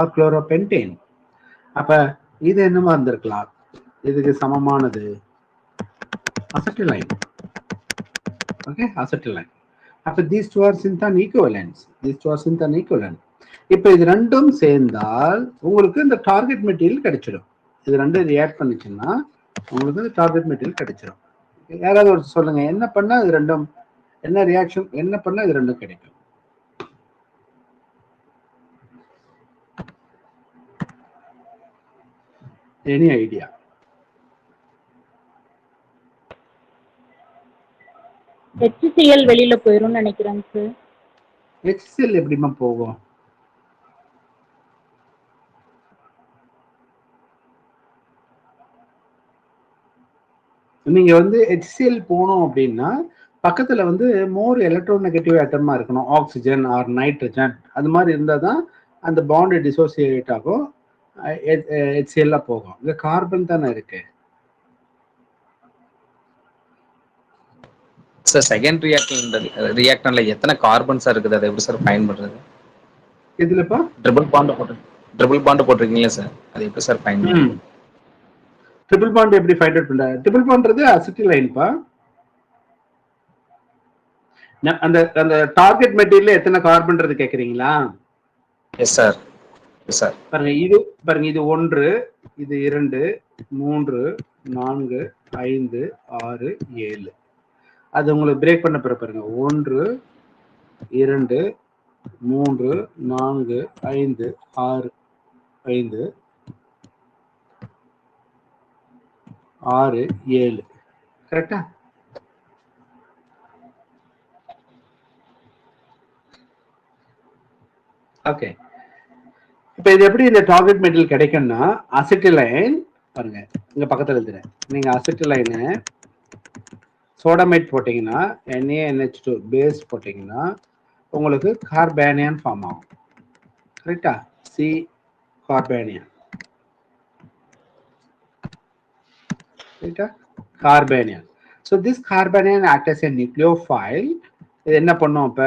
or chloropentane. அப்ப இது என்னவா இருந்திருக்கலாம்? இதுக்கு சமமானது அசிட்டிலைன். ஓகே, அசிட்டிலைன். அப்ப these two are synthon equivalents. These two are synthon equivalent. இப்ப இது ரெண்டும் சேர்ந்தால் உங்களுக்கு இந்த டார்கெட் மெட்டீரியல் கிடைச்சிடும். இது ரெண்டும் ரியாக்ட் பண்ணிச்சுன்னா உங்களுக்கு இந்த டார்கெட் மெட்டீரியல் கிடைச்சிடும். யாராவது ஒரு சொல்லுங்க, என்ன பண்ணா இது ரெண்டும், என்ன ரியாக்ஷன் என்ன பண்ணா இது ரெண்டும் கிடைக்கும்? Any idea? HCl வெளியில போயிரும்னு நினைக்கிறேன் சார். HCl எப்படிமா போகும்? நீங்க வந்து HCl போகணும் அப்படின்னா பக்கத்துல வந்து மோர் எலக்ட்ரோநெகட்டிவ் ஆட்டமா இருக்கணும், ஆக்சிஜன் ஆர் நைட்ரஜன். அது மாதிரி இருந்தாதான் அந்த பாண்ட் டிசோசியேட் ஆகும், HCl போகும். இந்த கார்பன் தானே இருக்கு. சார் செகண்ட் ரியாக்டன்ல எத்தனை கார்பன்ஸ் இருக்குது, அதை எப்படி சார் ஃபைண்ட் பண்றது? இதுலப்பா ட்ரிபிள் பாண்ட் போட்டிருக்கீங்களா சார், அது எப்படி சார் ஃபைண்ட் பண்றது? ட்ரிபிள் பாண்ட் எப்படி ஃபைண்ட் அவுட் பண்ற? ட்ரிபிள் பாண்ட்றது அசிட்டிலைன்பா. அந்த அந்த டார்கெட் மெட்டீரியல்ல எத்தனை கார்பன்றது கேக்குறீங்களா? Yes sir, yes sir. பாருங்க இது 1, இது 2, 3, 4, 5, 6, 7. அது உங்களுக்கு பிரேக் பண்ண பிறகு பாருங்க 1 2 3 4 5 6 5 6 7. கரெக்டா? ஓகே, இப்ப இது எப்படி இந்த டார்கெட் மெட்டீரியல் கிடைக்கும்னா அசிட்டிலைன் பாருங்க இங்க பக்கத்துல எழுதுறேன். நீங்க அசிட்டிலைனை சோடமைட் போட்டீங்கன்னா NaNH2 பேஸ் போட்டீங்கன்னா உங்களுக்கு கார்பானியான் ஃபார்ம் ஆகும். கரெக்டா? C கார்பானியான். கார்பானியான். So this carbanion act as a nucleophile. இது என்ன பண்ணும்? அப்ப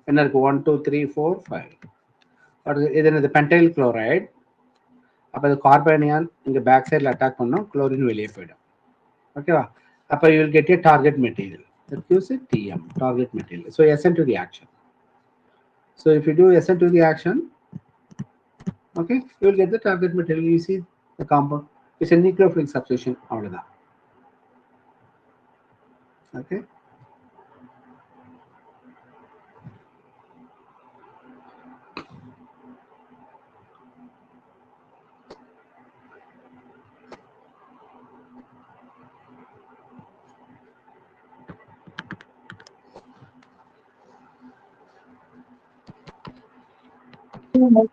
என்ன இருக்கு? 1 2 3 4 5. இது என்னது? Pentyl chloride. அப்ப இது கார்பானியான் இங்க பேக் சைட்ல அட்டாக் பண்ணும், குளோரின் வெளியே போயிடும். ஓகேவா? அப்ப you will get a target material. That gives a TM, target material. So SN2 reaction. So if you do SN2 reaction, okay, you will get the target material. You see the compound. It's a nucleophilic substitution. அவ்வளவுதான். Okay.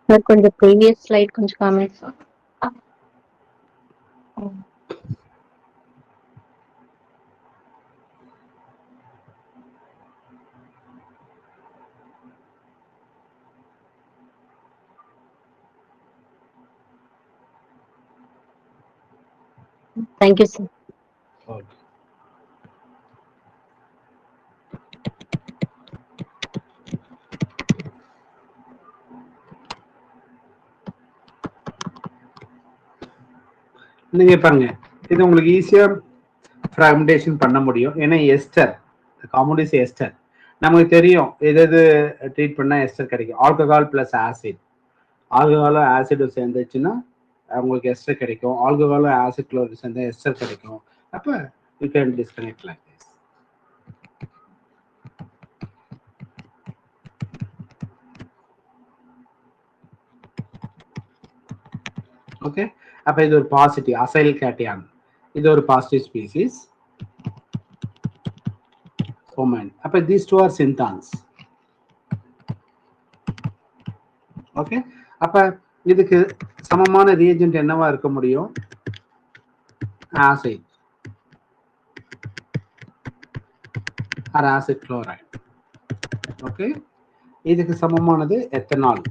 Sir கொஞ்சம் previous slide கொஞ்சம் காமிங்க sir. Thank you sir. Okay. நீங்க பாருங்க, இது உங்களுக்கு ஈஸியா fragmentation பண்ண முடியும். ஏன்னா எஸ்டர், காம்பவுண்ட் இஸ் எஸ்டர். நமக்கு தெரியும் எது எது ட்ரீட் பண்ணா எஸ்டர் கிடைக்கும். ஆல்கஹால் பிளஸ் ஆசிட், ஆல்கஹாலும் ஆசிடும் சேர்ந்துச்சுன்னா உங்களுக்கு எஸ்டர் கிடைக்கும். ஆல்கஹாலும் ஆசிட் குளோரைடு சேர்ந்தா எஸ்டர் கிடைக்கும். அப்ப you can disconnect like this. Okay, அப்ப இது ஒரு பாசிட்டிவ் அசைல் கேட்டியான், இது ஒரு பாசிட்டிவ் ஸ்பீசிஸ். அப்ப these two are synthons. Okay, அப்ப இதுக்கு சமமான ரியேஜென்ட் என்னவா இருக்க முடியும்? Acid or acid chloride. Okay, இதுக்கு சமமானது எத்தனால்.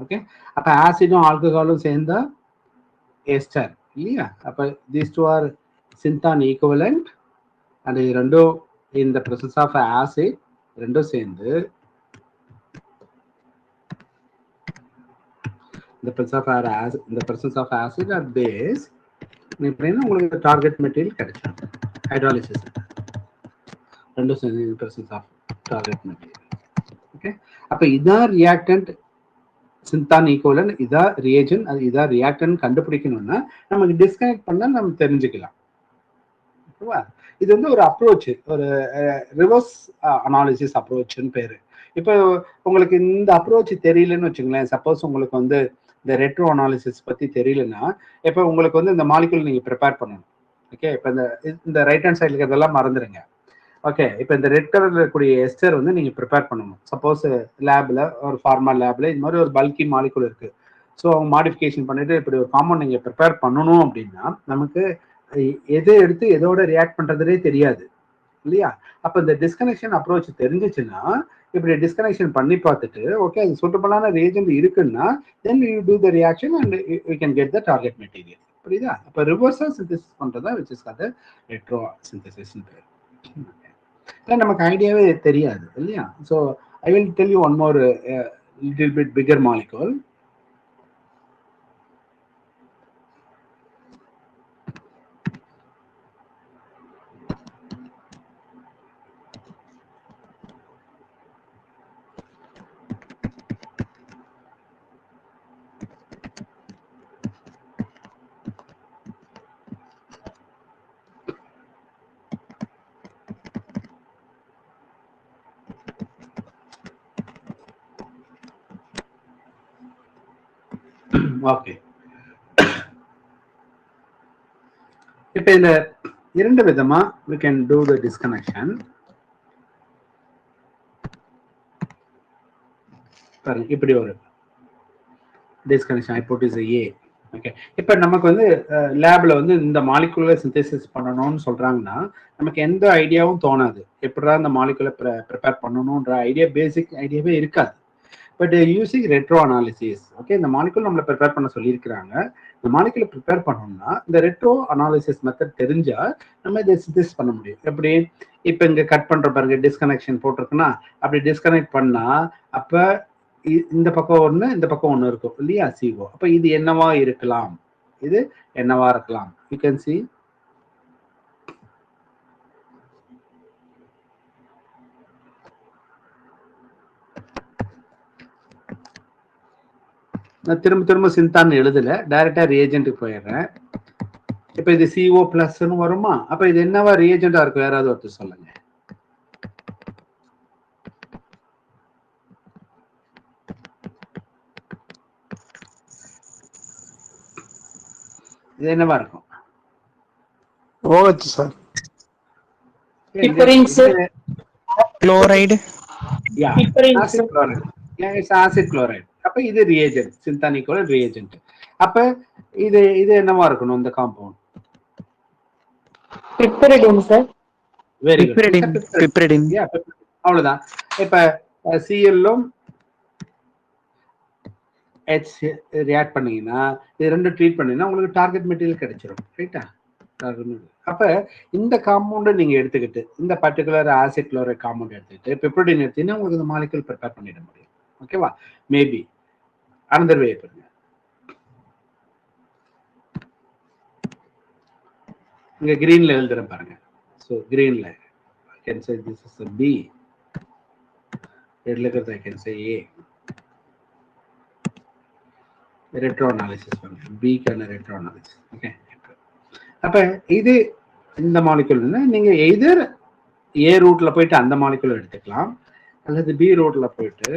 ஓகே, அப்ப ஆசிடும் ஆல்கஹாலும் சேர்ந்தா எஸ்டர் இல்லையா? அப்ப these two are synthon equivalent. and ரெண்டும் in the presence of acid ரெண்டும் சேர்ந்து the presence of acid or base இப்படின்னா உங்களுக்கு டார்கெட் மெட்டீரியல் கிடைக்கும். ஹைட்ராலிசிஸ் ரெண்டும் சேர்ந்து in the presence of target material. Okay, அப்ப இதான் ரியாக்டன்ட் சிந்தான் ஈக்குவலன்ட், இதா ரியேஜன், அது இதா ரியாக்டன் கண்டுபிடிக்கணும்னா நமக்கு டிஸ்கனெக்ட் பண்ணா நம்ம தெரிஞ்சுக்கலாம். ஓகேவா? இது வந்து ஒரு அப்ரோச், ஒரு ரிவர்ஸ் அனாலிசிஸ் அப்ரோச்னு பேரு. இப்போ உங்களுக்கு இந்த அப்ரோச் தெரியலன்னு வச்சுங்களேன், சப்போஸ் உங்களுக்கு வந்து இந்த ரெட்ரோ அனாலிசிஸ் பத்தி தெரியலன்னா, இப்போ உங்களுக்கு வந்து இந்த மாலிகுல் நீங்க ப்ரிப்பேர் பண்ணணும். ஓகே, இப்போ இந்த ரைட் ஹேண்ட் சைட்ல இருக்கிறதெல்லாம் மறந்துடுங்க. ஓகே, இப்போ இந்த ரெட் கலர்ல இருக்கக்கூடிய எஸ்டர் வந்து நீங்க ப்ரிப்பேர் பண்ணணும். சப்போஸ் லேப்ல, ஒரு ஃபார்மா லேப்ல இந்த மாதிரி ஒரு பல்கி மாலிகுல் இருக்கு. ஸோ அவங்க மாடிஃபிகேஷன் பண்ணிட்டு இப்படி ஒரு காம்பவுண்ட் நீங்க ப்ரிப்பேர் பண்ணணும் அப்படின்னா நமக்கு எதை எடுத்து எதோட ரியாக்ட் பண்றதுனே தெரியாது இல்லையா? அப்ப இந்த டிஸ்கனெக்ஷன் அப்ரோச் தெரிஞ்சிச்சுன்னா இப்படி டிஸ்கனெக்ஷன் பண்ணி பார்த்துட்டு ஓகே அது சூட்டபிளான ரியேஜென்ட் இருக்குன்னா then you do the reaction and you can get the target material. புரியுதா? அப்ப ரிவர்ஸா சிந்தசிஸ் பண்றதா which is called retro synthesis பேர். நமக்கு ஐடியாவே தெரியாது இல்லையா? So I will tell you one more little bit bigger molecule. Okay, இப்ப இந்த இரண்டு விதமா we can do the disconnection. பாருங்க, இப்படி ஒரு டிஸ்கனெக்ஷன் ஹைபோதீசிஸ் A. ஓகே, இப்ப நமக்கு வந்து லேப்ல வந்து இந்த மாலிகுலை சிந்தசிஸ் பண்ணணும்னு சொல்றாங்கன்னா நமக்கு எந்த ஐடியாவும் தோணாது. எப்படிதான் இந்த மாலிகுலை ப்ரிப்பேர் பண்ணணும்ன்ற ஐடியா, பேசிக் ஐடியாவே இருக்காது. But using retro analysis, okay, இந்த மாலிகுல் நம்மளை ப்ரிப்பேர் பண்ண சொல்லியிருக்கிறாங்க. இந்த மாலிகுலை ப்ரிப்பேர் பண்ணணும்னா இந்த ரெட்ரோ அனாலிசிஸ் மெத்தட் தெரிஞ்சா நம்ம இதை சிந்தசிஸ் பண்ண முடியும். எப்படி? இப்போ இங்க கட் பண்ற பாருங்க, டிஸ்கனெக்ஷன் போட்டிருக்குன்னா அப்படி டிஸ்கனெக்ட் பண்ணா அப்ப இந்த பக்கம் ஒண்ணு இந்த பக்கம் ஒண்ணு இருக்கும் இல்லையா? CO. அப்ப இது என்னவா இருக்கலாம்? இது என்னவா இருக்கலாம்? You can see. நான் திரும்ப திரும்ப சிந்தான் எழுதல, டைரக்டா ரியேஜென்ட்டுக்கு போயிடுறேன். இப்ப இது CO பிளஸ்ன்னு வருமா? அப்ப இது என்னவா ரியேஜென்டா இருக்கும்? யாராவது ஒருத்தர் சொல்லுங்க. இது என்னவா இருக்கும்? OH sir. Piperine, sir. Chloride. Yeah, Piperine, acid sir. chloride. Yeah, it's acid chloride. அப்ப இது ரியேஜென்ட், சிந்தானிக் ரியேஜென்ட். அப்ப இது என்னவா இருக்கணும் இந்த compound? Piperidine, sir. Very good. Piperidine. அவ்வளவுதான். இப்ப சிஎல்லும் H ரியாக்ட் பண்ணீங்கன்னா இது ரெண்டும் ட்ரீட் பண்ணீங்கன்னா உங்களுக்கு டார்கெட் மெட்டீரியல் கிடைச்சிரும். ரைட்டா? அப்ப இந்த காம்பவுண்டை நீங்க எடுத்துக்கிட்டு இந்த பர்டிகுலர் ஆசிட் குளோரைட் காம்பவுண்ட் எடுத்துக்கிட்டு பிப்ரிடின் எடுத்தீங்கன்னா உங்களுக்கு இந்த மாலிகுல் ப்ரிப்பேர் பண்ணிட முடியும். ஓகேவா? மேபி அனதர் வே பண்ணுங்க. இங்க கிரீன்ல எழுதுறேன் பாருங்க. ஸோ கிரீன்ல I can say this is B, ரெட்ல இருக்கிறது I can say A. Retro analysis பண்ணுங்க, பிக்கான ரெட்ரோ அனாலிசிஸ். ஓகே, அப்ப இது இந்த மாலிகுல் நீங்க எய்தர் ஏ ரூட்ல போயிட்டு அந்த மாலிகுல் எடுத்துக்கலாம், அல்லது பி ரூட்ல போயிட்டு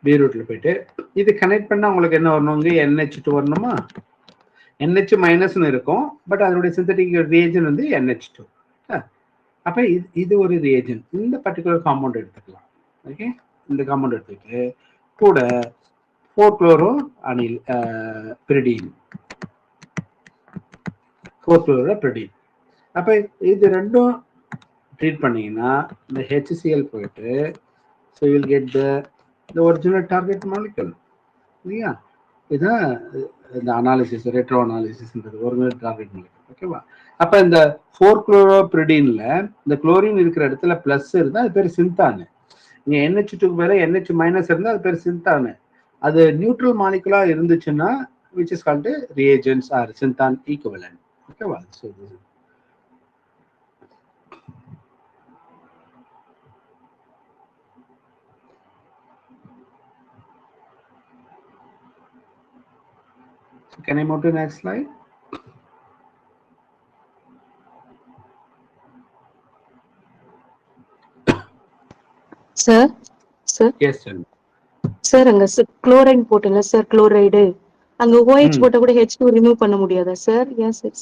பி ரூட்ல போயிட்டு இது கனெக்ட் பண்ணா உங்களுக்கு என்ன வரணும்? இங்க NH2 வரணுமா? NH மைனஸ்னு இருக்கும், பட் அதனுடைய சிந்தட்டிக் ரியேஜன் வந்து NH2. அப்ப இது ஒரு ரியேஜன், இந்த பர்டிகுலர் காம்பவுண்ட் எடுத்துக்கலாம். ஓகே, இந்த காம்பவுண்ட் எடுத்துக்கிட்டு கூட 4-குளோரோ அனில் பிரிடீன், 4-குளோரோ பிரிடீன். அப்ப இது ரெண்டும் ட்ரீட் பண்ணீங்கன்னா இந்த HCl போயிட்டு so you will get the original target molecule. இல்லையா? இதுதான் இந்த அனாலிசிஸ், ரெட்ரோ அனாலிசிஸ்ன்றது ஒரிஜினல் டார்கெட் மாலிகுல். ஓகேவா? அப்ப இந்த 4-குளோரோபிரிடீன்ல இந்த குளோரின் இருக்கிற இடத்துல பிளஸ் இருந்தா அது பேர் சிந்தானு. இங்க NH2 மேல NH மைனஸ் இருந்தா அது பேர் சிந்தானு. அது நியூட்ரல் மாலிகுலா இருந்துச்சுன்னா which is called reagents or synthan equivalent. ஓகேவா? So this is can I move to the next slide? Sir sir Yes, sir. Sir அங்க குளோரைன் போட்டல சார், குளோரைடு அங்க OH போட்டா கூட H2 ரிமூவ் பண்ண முடியாதா சார்? ஏன் சார்?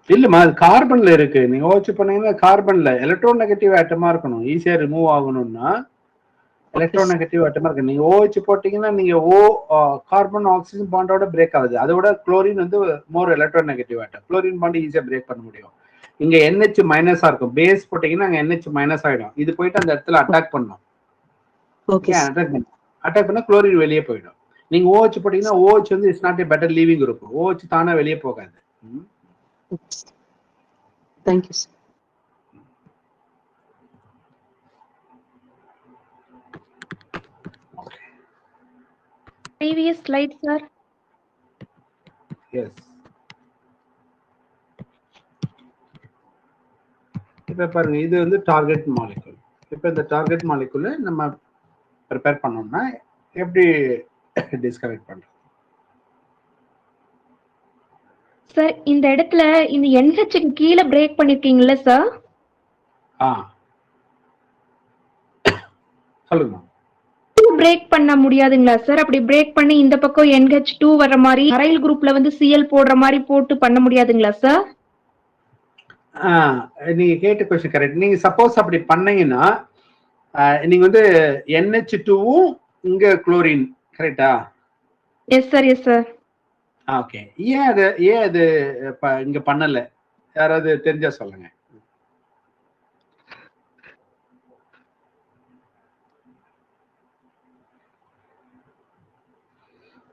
இல்லம்மா, அது கார்பன்ல இருக்கு. நீங்க OH பண்ணீங்கன்னா கார்பன்ல எலக்ட்ரோ நெகட்டிவ் ஆட்டமா இருக்கணும். ஈஸியா ரிமூவ் ஆகணும்னா எலக்ட்ரோ நெகட்டிவ் ஆட்டமா இருக்கு. நீங்க OH போட்டீங்கன்னா நீங்க கார்பன் ஆக்சிஜன் பாண்டோட பிரேக் ஆகுது. அதோட குளோரின் வந்து மோர் எலக்ட்ரோ நெகட்டிவ் ஆட்டம். குளோரின் பாண்ட் ஈஸியா பிரேக் பண்ண முடியும். இங்க NH மைனஸா இருக்கும். பேஸ் போட்டீங்கன்னா அங்க NH மைனஸ் ஆயிடும். இது போயிட்டு அந்த இடத்துல அட்டாக் பண்ணும். ஓகே, அட்டாக் பண்ணா குளோரின் வெளியே போயிடும். நீங்க OH போட்டீங்கன்னா OH வந்து it's not a better leaving இருக்கும். OH தானா வெளியே போகாது. Thank you sir. previous slide sir. Yes. இப்ப பாருங்க, இது வந்து டார்கெட் மாலிகுல். இப்ப இந்த டார்கெட் மாலிகுலை நம்ம ப்ரிப்பேர் பண்ணோம்னா எப்படி டிஸ்கனெக்ட் பண்றது? சார் இந்த இடத்துல இந்த NH கீழே பிரேக் பண்ணிருக்கீங்கல்ல சார், சொல்லுங்க. பிரேக் பண்ண முடியாதுங்களா சார்? அப்படி பிரேக் பண்ணி இந்த பக்கம் NH2 வர்ற மாதிரி அரைல் குரூப்ல வந்து Cl போடுற மாதிரி போட்டு பண்ண முடியாதுங்களா சார்? நீங்க கேட்ட கொஸ்டின் கரெக்ட். நீங்க சப்போஸ் அப்படி பண்ணீங்கன்னா நீங்க வந்து NH2வும் இங்க குளோரின், கரெக்டா? Yes sir, yes sir. Okay, ஏன் அது இங்க பண்ணல? யாராவது தெரிஞ்சா சொல்லுங்க.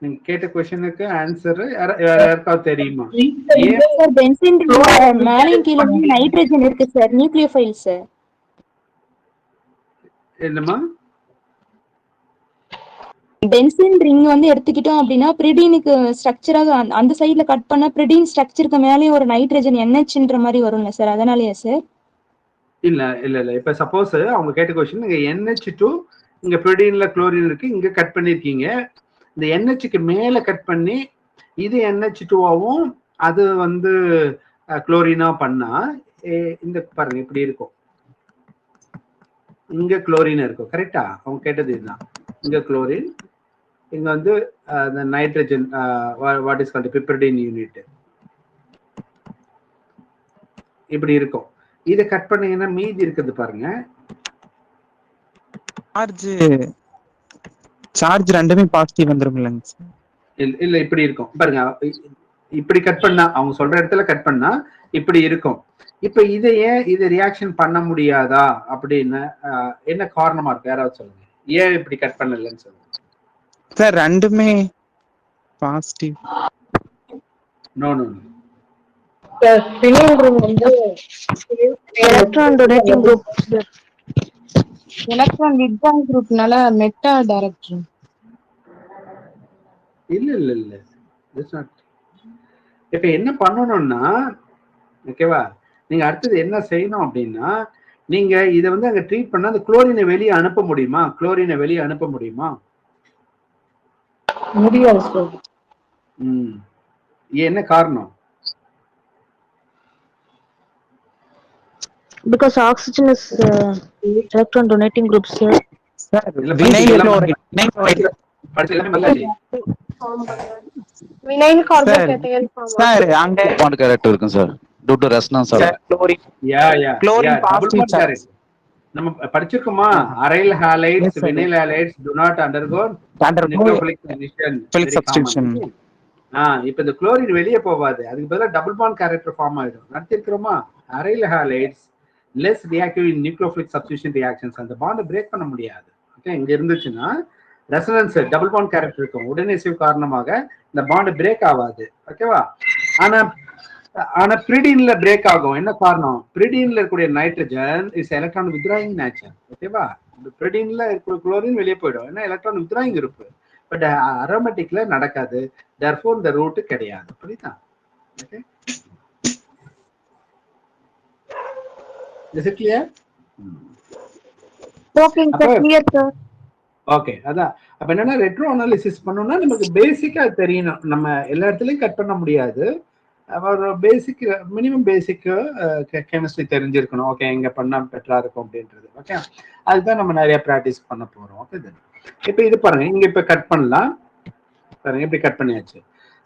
நீங்க கேட்ட क्वेश्चनக்கு ஆன்சர் யாருக்காவது தெரியுமா? சார் பென்சீன் மேலையும் கீழ நைட்ரஜன் இருக்கு சார், நியூக்ளியோஃபைல் சார். என்னமா? பென்சீன் ரிங் வந்து எடுத்துக்கிட்டோம் அப்படின்னா பிரிடீனுக்கு ஸ்ட்ரக்சராக அந்த சைடுல கட் பண்ணா பிரிடீன் ஸ்ட்ரக்சருக்கு மேலேயும் ஒரு நைட்ரஜன் NHன்ற மாதிரி வரும்ல சார், அதனாலயா சார்? இல்ல இல்ல இல்ல, இப்ப சப்போஸ் அவங்க கேட்ட क्वेश्चन இங்க NH2 இங்க பிரிடீன்ல குளோரின் இருக்கு, இங்க கட் பண்ணிருக்கீங்க. இந்த NHக்கு மேல கட் பண்ணி இது NH2ஆவும் அது வந்து குளோரினா பண்ணா இந்த பாருங்க இப்படி இருக்கும். இங்க குளோரின் இருக்கும், கரெக்டா? அவங்க கேட்டது இதுதான். இங்க குளோரின், இங்க வந்து the nitrogen what is called piperidine unit இப்படி இருக்கும். இத கட் பண்ணீங்கன்னா மீதி இருக்குது பாருங்க. சார்ஜ் ரெண்டுமே பாசிட்டிவ் வந்துரும்லங்க சார்? இல்ல இப்படி இருக்கும் பாருங்க. இப்படி கட் பண்ணா, அவங்க சொல்ற இடத்துல கட் பண்ணா இப்படி இருக்கும். இப்ப இதை ரியாக்ஷன் பண்ண முடியாதா அப்படின்னு என்ன காரணமா இருக்கு? யாராவது சொல்லுங்க. ஏன் இப்படி கட் பண்ணலன்னு சொல்லுங்க சார். ரெண்டுமே positive. No no, phenyl ring வந்து electron donating group electron withdrawn குரூப்னால மெட்டா டைரக்டர். இல்ல இப்ப என்ன பண்ணணும்னா, ஓகேவா, நீங்க அடுத்தது என்ன செய்யணும் அப்படின்னா, நீங்க இதை வந்து அங்க ட்ரீட் பண்ணா அந்த குளோரினை வெளியே அனுப்ப முடியுமா? குளோரினை வெளியே அனுப்ப முடியுமா? முடியாது சார். என்ன காரணம்? because oxygen is electron donating group sir. Vinyl carbon cation sir அங்க பாண்ட் கேரக்டர் இருக்கும் sir due to resonance of chlorine positive charge நம்ம படிச்சிருக்கோமா? Aryl halides, vinyl halides do not undergo nucleophilic substitution. இப்ப இந்த chlorine வெளியே போவாது, அதுக்கு பதிலா டபுள் பாண்ட் கேரக்டர் ஃபார்ம் ஆயிடும். நடத்திருக்கிறோமா? Aryl halides less reactive in nucleophilic substitution reactions. அந்த பாண்ட் பிரேக் பண்ண முடியாது. ஓகே, இங்க இருந்துச்சுன்னா ரெசனன்ஸ் டபுள் பாண்ட் கேரக்டர் இருக்கும். உடனேசிவ் காரணமாக இந்த பாண்ட் பிரேக் ஆகாது. ஓகேவா? ஆனா பிரிடின்ல பிரேக் ஆகும். என்ன காரணம்? பிரிடின்ல இருக்கக்கூடிய nitrogen is electron withdrawing nature. ஓகேவா? பிரிடின்ல இருக்கிற குளோரின் வெளியே போயிடும், ஏன்னா எலக்ட்ரான் வித்ராயிங் இருக்கு. பட் அரோமேட்டிக்ல நடக்காது. therefore இந்த ரூட் கிடையாது. புரியுதா? Okay, is it clear? Okay sir, clear sir. Okay, அதான். அப்ப என்னன்னா ரெட்ரோ அனாலிசிஸ் பண்ணணும்னா நமக்கு பேசிக்கா தெரியணும். நம்ம எல்லா இடத்துலயும் கட் பண்ண முடியாது. ஒரு பேசிக், மினிமம் பேசிக் கெமிஸ்ட்ரி தெரிஞ்சிருக்கணும். ஓகே, எங்க பண்ணா பெட்டரா இருக்கும் அப்படின்றது. ஓகே, அதுதான் நம்ம நிறைய ப்ராக்டிஸ் பண்ண போறோம். ஓகே, இப்ப இது பாருங்க, இங்க இப்ப கட் பண்ணலாம் பாருங்க. இப்படி கட் பண்ணியாச்சு.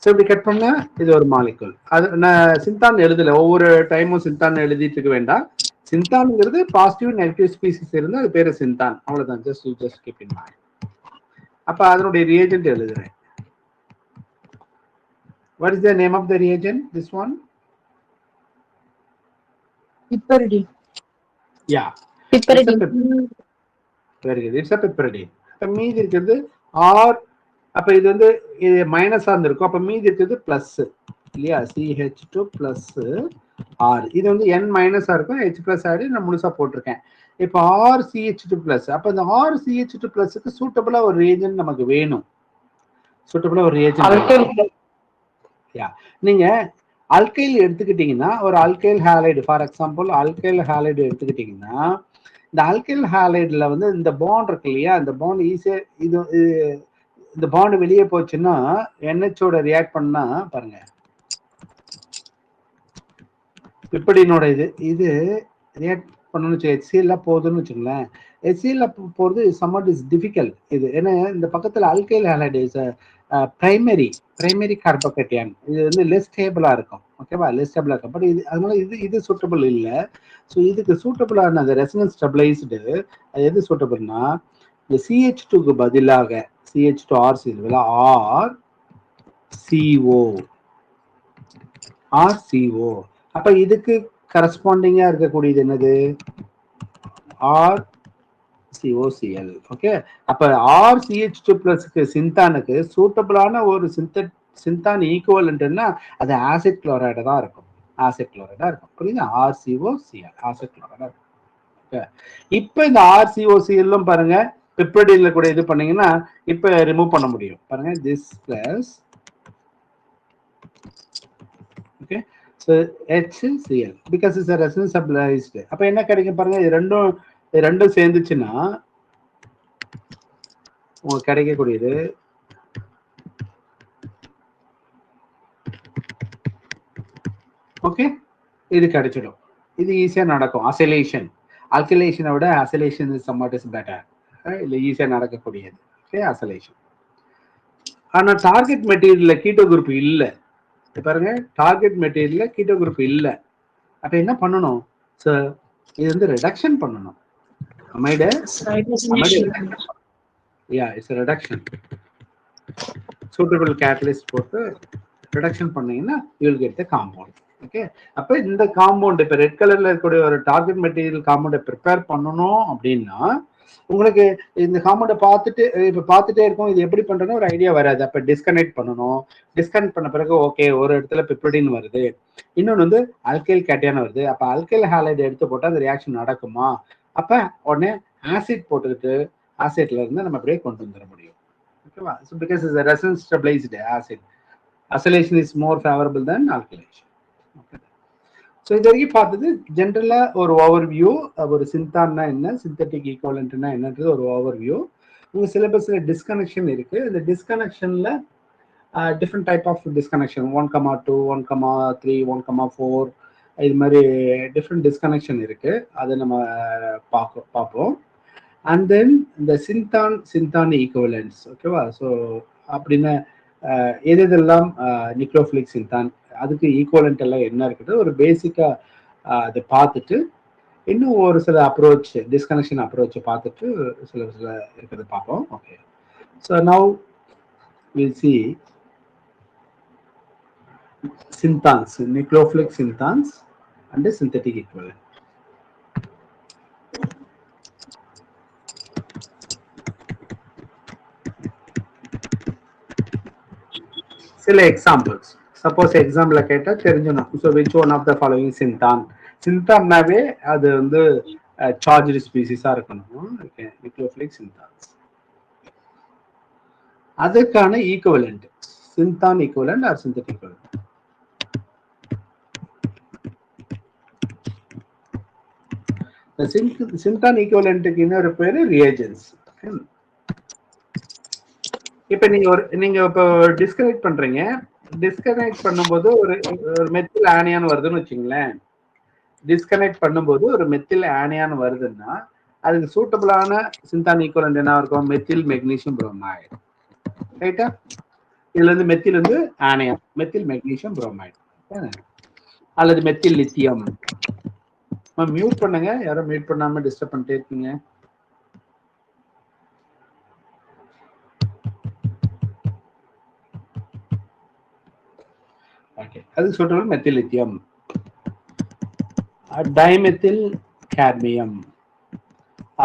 ஸோ இப்படி கட் பண்ணா இது ஒரு மாலிகுல். அது நான் சிந்தான் எழுதல, ஒவ்வொரு டைமும் சிந்தான் எழுதிட்டு இருக்க வேண்டாம். சிந்தான்ங்கிறது பாசிட்டிவ் நெகட்டிவ் ஸ்பீசிஸ் இருந்தால் அது பேரு சிந்தான். அவ்வளவுதான். Just keep in mind. அப்ப அதனுடைய ரியேஜென்ட் எழுதுறேன். What is the name of the reagent? This one? piperidine. Yeah. piperidine. Very good. It's a piperidine. அப்ப மீதி இருக்குது R. அப்ப இது வந்து மைனஸா இருந்திருக்கும். அப்ப மீதி இருக்குது பிளஸ் இல்லையா? CH2 plus R. இது வந்து N மைனஸா இருக்கும். H பிளஸ் ஆடி நான் முழுசா போட்டிருக்கேன். இப்போ RCH2 பிளஸ். அப்ப இந்த RCH2 பிளஸ்க்கு சூட்டபிளா ஒரு ரியேஜென்ட் நமக்கு வேணும். சூட்டபிளா ஒரு ரியேஜென்ட். நீங்க அல்கைல் எடுத்துக்கிட்டீங்கன்னா, ஒரு alkyl halide, for example alkyl halide எடுத்துக்கிட்டீங்கன்னா, இந்த அல்கைல் ஹாலைடுல வந்து இந்த பாண்ட் இருக்கு இல்லையா? இந்த பாண்ட் ஈஸியா இந்த பாண்ட் வெளியே போச்சுன்னா NHஓட ரியாக்ட் பண்ணா பாருங்க, பிப்படினோட இது ரியாக்ட் பண்ணணும்னு HCl போகுதுன்னு வச்சுங்களேன். HCl போறது சம்வாட் இஸ் டிஃபிகல்ட். இது ஏன்னா இந்த பக்கத்துல அல்கைல் ஹாலைடு பிரைமரி கார்போகேட்டியான், இது வந்து லெஸ் ஸ்டேபிளா இருக்கும். ஓகேவா? லெஸ் ஸ்டேபிளா இருக்கும். பட் இது அதனால இது சூட்டபிள் இல்லை. ஸோ இதுக்கு சூட்டபிளான அந்த ரெசனன்ஸ் ஸ்டெபிளைஸ்டு அது எது சூட்டபிள்னா, இந்த CH2க்கு பதிலாக CH2RC RCO. அப்ப இதுக்கு கரஸ்பாண்டிங்கா இருக்கக்கூடியது என்னது? RCOCl. ஓகே, அப்ப RCH2 பிளஸ்க்கு சிந்தானுக்கு சூட்டபிளான ஒரு சிந்தான் ஈக்குவலன்ட்னா அது ஆசிட் குளோரைடு தான் இருக்கும். ஆசிட் குளோரைடா இருக்கும். புரியுதா? RCOCl ஆசிட் குளோரைடா இருக்கும். ஓகே, இப்ப இந்த RCOCl பாருங்க, பிப்படின்ல கூட இது பண்ணீங்கன்னா இப்ப ரிமூவ் பண்ண முடியும். பாருங்க, this plus okay, so HCl because it's a resonance stabilized. அப்ப என்ன கிடைக்கும் பாருங்க, இது ரெண்டும் சேர்ந்துச்சுன்னா உங்களுக்கு கிடைக்கக்கூடியது ஓகே, இது கிடைச்சிடும். இது ஈஸியா நடக்கும். அசைலேஷன், அல்கைலேஷனை விட acylation is somewhat is better. இல்ல ஈஸியா நடக்கக்கூடியது. Okay, acylation. ஆனா டார்கெட் மெட்டீரியல்ல கீட்டோ குரூப் இல்ல. பாருங்க, டார்கெட் மெட்டீரியல்ல கீட்டோ குரூப் இல்ல. அப்ப என்ன பண்ணணும்? இது வந்து ரிடக்ஷன் பண்ணணும். Amide it's reduction. Suitable catalyst போட்டு ரிடக்ஷன் பண்ணீங்கன்னா you will get the compound. Okay, அப்ப இந்த காம்பவுண்ட் இப்ப ரெட் கலர்ல இருக்கக்கூடிய ஒரு டார்கெட் மெட்டீரியல் காம்பவுண்டை ப்ரிப்பேர் பண்ணணும் அப்படின்னா உங்களுக்கு இந்த காம்பவுண்டை பார்த்துட்டு இப்போ பார்த்துட்டே இருக்கும், இது எப்படி பண்றதுன்னு ஒரு ஐடியா வராது. அப்போ டிஸ்கனெக்ட் பண்ணணும். டிஸ்கனெக்ட் பண்ண பிறகு ஓகே, ஒரு இடத்துல பிப்ரிடின் வருது, இன்னொன்று வந்து அல்கைல் கேட்டியான் வருது. அப்போ அல்கைல் ஹாலைடு எடுத்து போட்டால் அந்த ரியாக்ஷன் நடக்குமா? அப்போ உடனே ஆசிட் போட்டுக்கிட்டு ஆசிட்ல இருந்து நம்ம அப்படியே கொண்டு வந்துட முடியும். ஓகேவா? So because is resonance stabilised acid, acylation is more favourable then alkylation. Okay. So இது வரைக்கும் பார்த்தது ஜென்ரலாக ஒரு ஓவர்வியூ. ஒரு சிந்தான்னா என்ன, சிந்தட்டிக் ஈக்குவலண்ட்னா என்னன்றது ஒரு ஓவர்வியூ. உங்கள் சிலபஸில் டிஸ்கனெக்ஷன் இருக்குது. இந்த டிஸ்கனெக்ஷனில் டிஃப்ரெண்ட் டைப் ஆஃப் டிஸ்கனெக்ஷன் 1,2, 1,3, 1,4 இது மாதிரி டிஃப்ரெண்ட் டிஸ்கனெக்ஷன் இருக்குது. அதை நம்ம பார்ப்போம். அண்ட் தென் இந்த சிந்தான் ஈக்குவலன்ஸ். ஓகேவா? ஸோ அப்படின்னா எதெல்லாம் நிக்ளோஃபிலிக் சிந்தான், அதுக்கு ஈக்குவலண்ட் எல்லாம் என்ன இருக்குது, ஒரு பேசிக்காக அதை பார்த்துட்டு இன்னும் ஒரு சில அப்ரோச், டிஸ்கனெக்ஷன் அப்ரோச்சை பார்த்துட்டு சில இருக்கிறத பார்ப்போம். Okay. So now will see synthons, nucleophilic synthons and synthetic equivalent. சில எக்ஸாம்பிள்ஸ், சப்போஸ் எக்ஸாம்பிள் கேட்டால் தெரிஞ்சிடும். So which one of the following synthon. சிந்தான்னாவே அது வந்து சார்ஜ்டு ஸ்பீசிஸாக இருக்கணும். ஓகே. நிக்ளோஃபிலிக் சிந்தான்ஸ் அதுக்கான equivalent synthon equivalent or synthetic equivalent. Synthon ஈக்குவலண்ட்டுக்கு இன்னொரு பேரு ரியேஜன்ஸ். இப்ப நீங்க இப்போ டிஸ்கனெக்ட் பண்றீங்க. டிஸ்கனெக்ட் பண்ணும்போது ஒரு மெத்தில் ஆனியான் வருதுன்னு வச்சுங்களேன். டிஸ்கனெக்ட் பண்ணும்போது ஒரு மெத்தில் ஆனியான் வருதுன்னா அதுக்கு சூட்டபிளான சிந்தான் ஈக்குவலண்ட் என்ன இருக்கும்? Methyl magnesium bromide. ரைட்டா? இதுல இருந்து மெத்தில் வந்து ஆனியான், மெத்தில் மெக்னீசியம் புரோமைடு அல்லது மெத்தில் லித்தியம். மியூட் பண்ணுங்க, யாரும் மியூட் பண்ணாம டிஸ்டர்ப் பண்ணிட்டே இருக்கீங்க. ஓகே. அது சொல்றது methyl lithium, dimethyl cadmium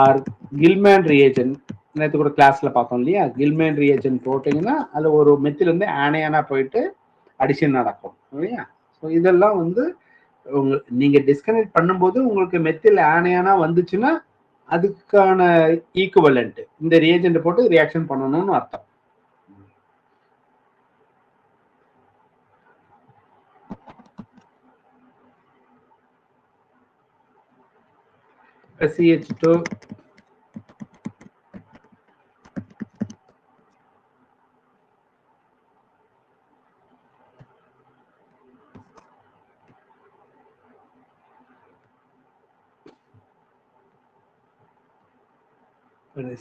or Gilman reagent. நேற்று கூட கிளாஸ்ல பார்த்தோம் இல்லையா? கில்மேன் ரியேஜன் போட்டீங்கன்னா அது ஒரு மெத்தில் வந்து ஆனையானா போயிட்டு அடிஷன் நடக்கும் இல்லையா? ஸோ இதெல்லாம் வந்து நீங்க டிஸ்கனெக்ட் பண்ணும்போது உங்களுக்கு மெத்தில் ஆனையானா வந்துச்சுன்னா அதுக்கான ஈக்குவலண்ட் இந்த ரியேஜென்ட் போட்டு ரியாக்ஷன் பண்ணணும்னு அர்த்தம். CH2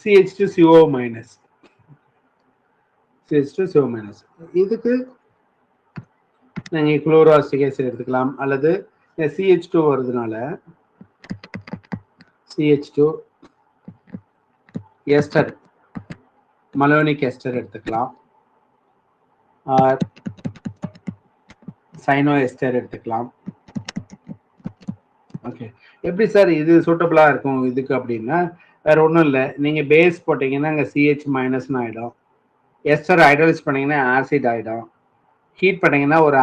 CH2CO minus, CH2CO minus. இதுக்கு நீங்க குளோரோஅசிட்டிக் ஆசிட் எடுத்துக்கலாம் அல்லது CH2 வருதுனால CH2 ester, malonic ester எடுத்துக்கலாம், ஆர் சைனோ எஸ்டர் எடுத்துக்கலாம். ஓகே. எப்படி சார் இது சூட்டபிளா இருக்கும் இதுக்கு அப்படின்னா வேற ஒன்றும் இல்லை. நீங்க பேஸ் போட்டீங்கன்னா அங்கே CH மைனஸ்னு ஆயிடும். எஸ்டர் ஹைட்ரலைஸ் பண்ணீங்கன்னா ஆசிட் ஆயிடும். ஹீட் பண்ணீங்கன்னா ஒரு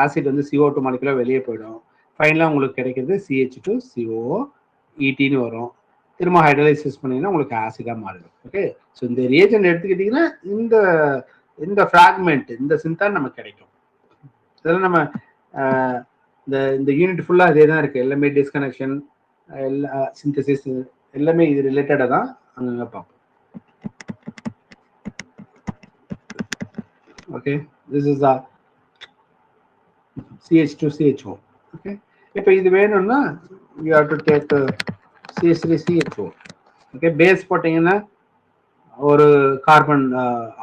ஆசிட் வந்து CO2 மாலிகுலா வெளியே போயிடும். ஃபைனலாக உங்களுக்கு கிடைக்கிறது CH2CO ETன்னு வரும். திரும்ப ஹைட்ரலைசிஸ் பண்ணீங்கன்னா உங்களுக்கு ஆசிடா மாறிடும். ஓகே. ஸோ இந்த ரியேஜென்ட் எடுத்துக்கிட்டீங்கன்னா இந்த ஃப்ராக்மெண்ட், இந்த சிந்தான் நமக்கு கிடைக்கும். இதெல்லாம் நம்ம இந்த யூனிட் ஃபுல்லா அதே தான் இருக்கு. எல்லாமே டிஸ்கனெக்ஷன், எல்லா சிந்தசிஸ் எல்லாமே இது ரிலேட்டடா தான் அங்கங்க பார்ப்போம். Okay. This is CH2CHO. Okay. இப்போ இது வேணும்னா you have to take CH3CHO. Okay. Base போட்டீங்கன்னா ஒரு கார்பன்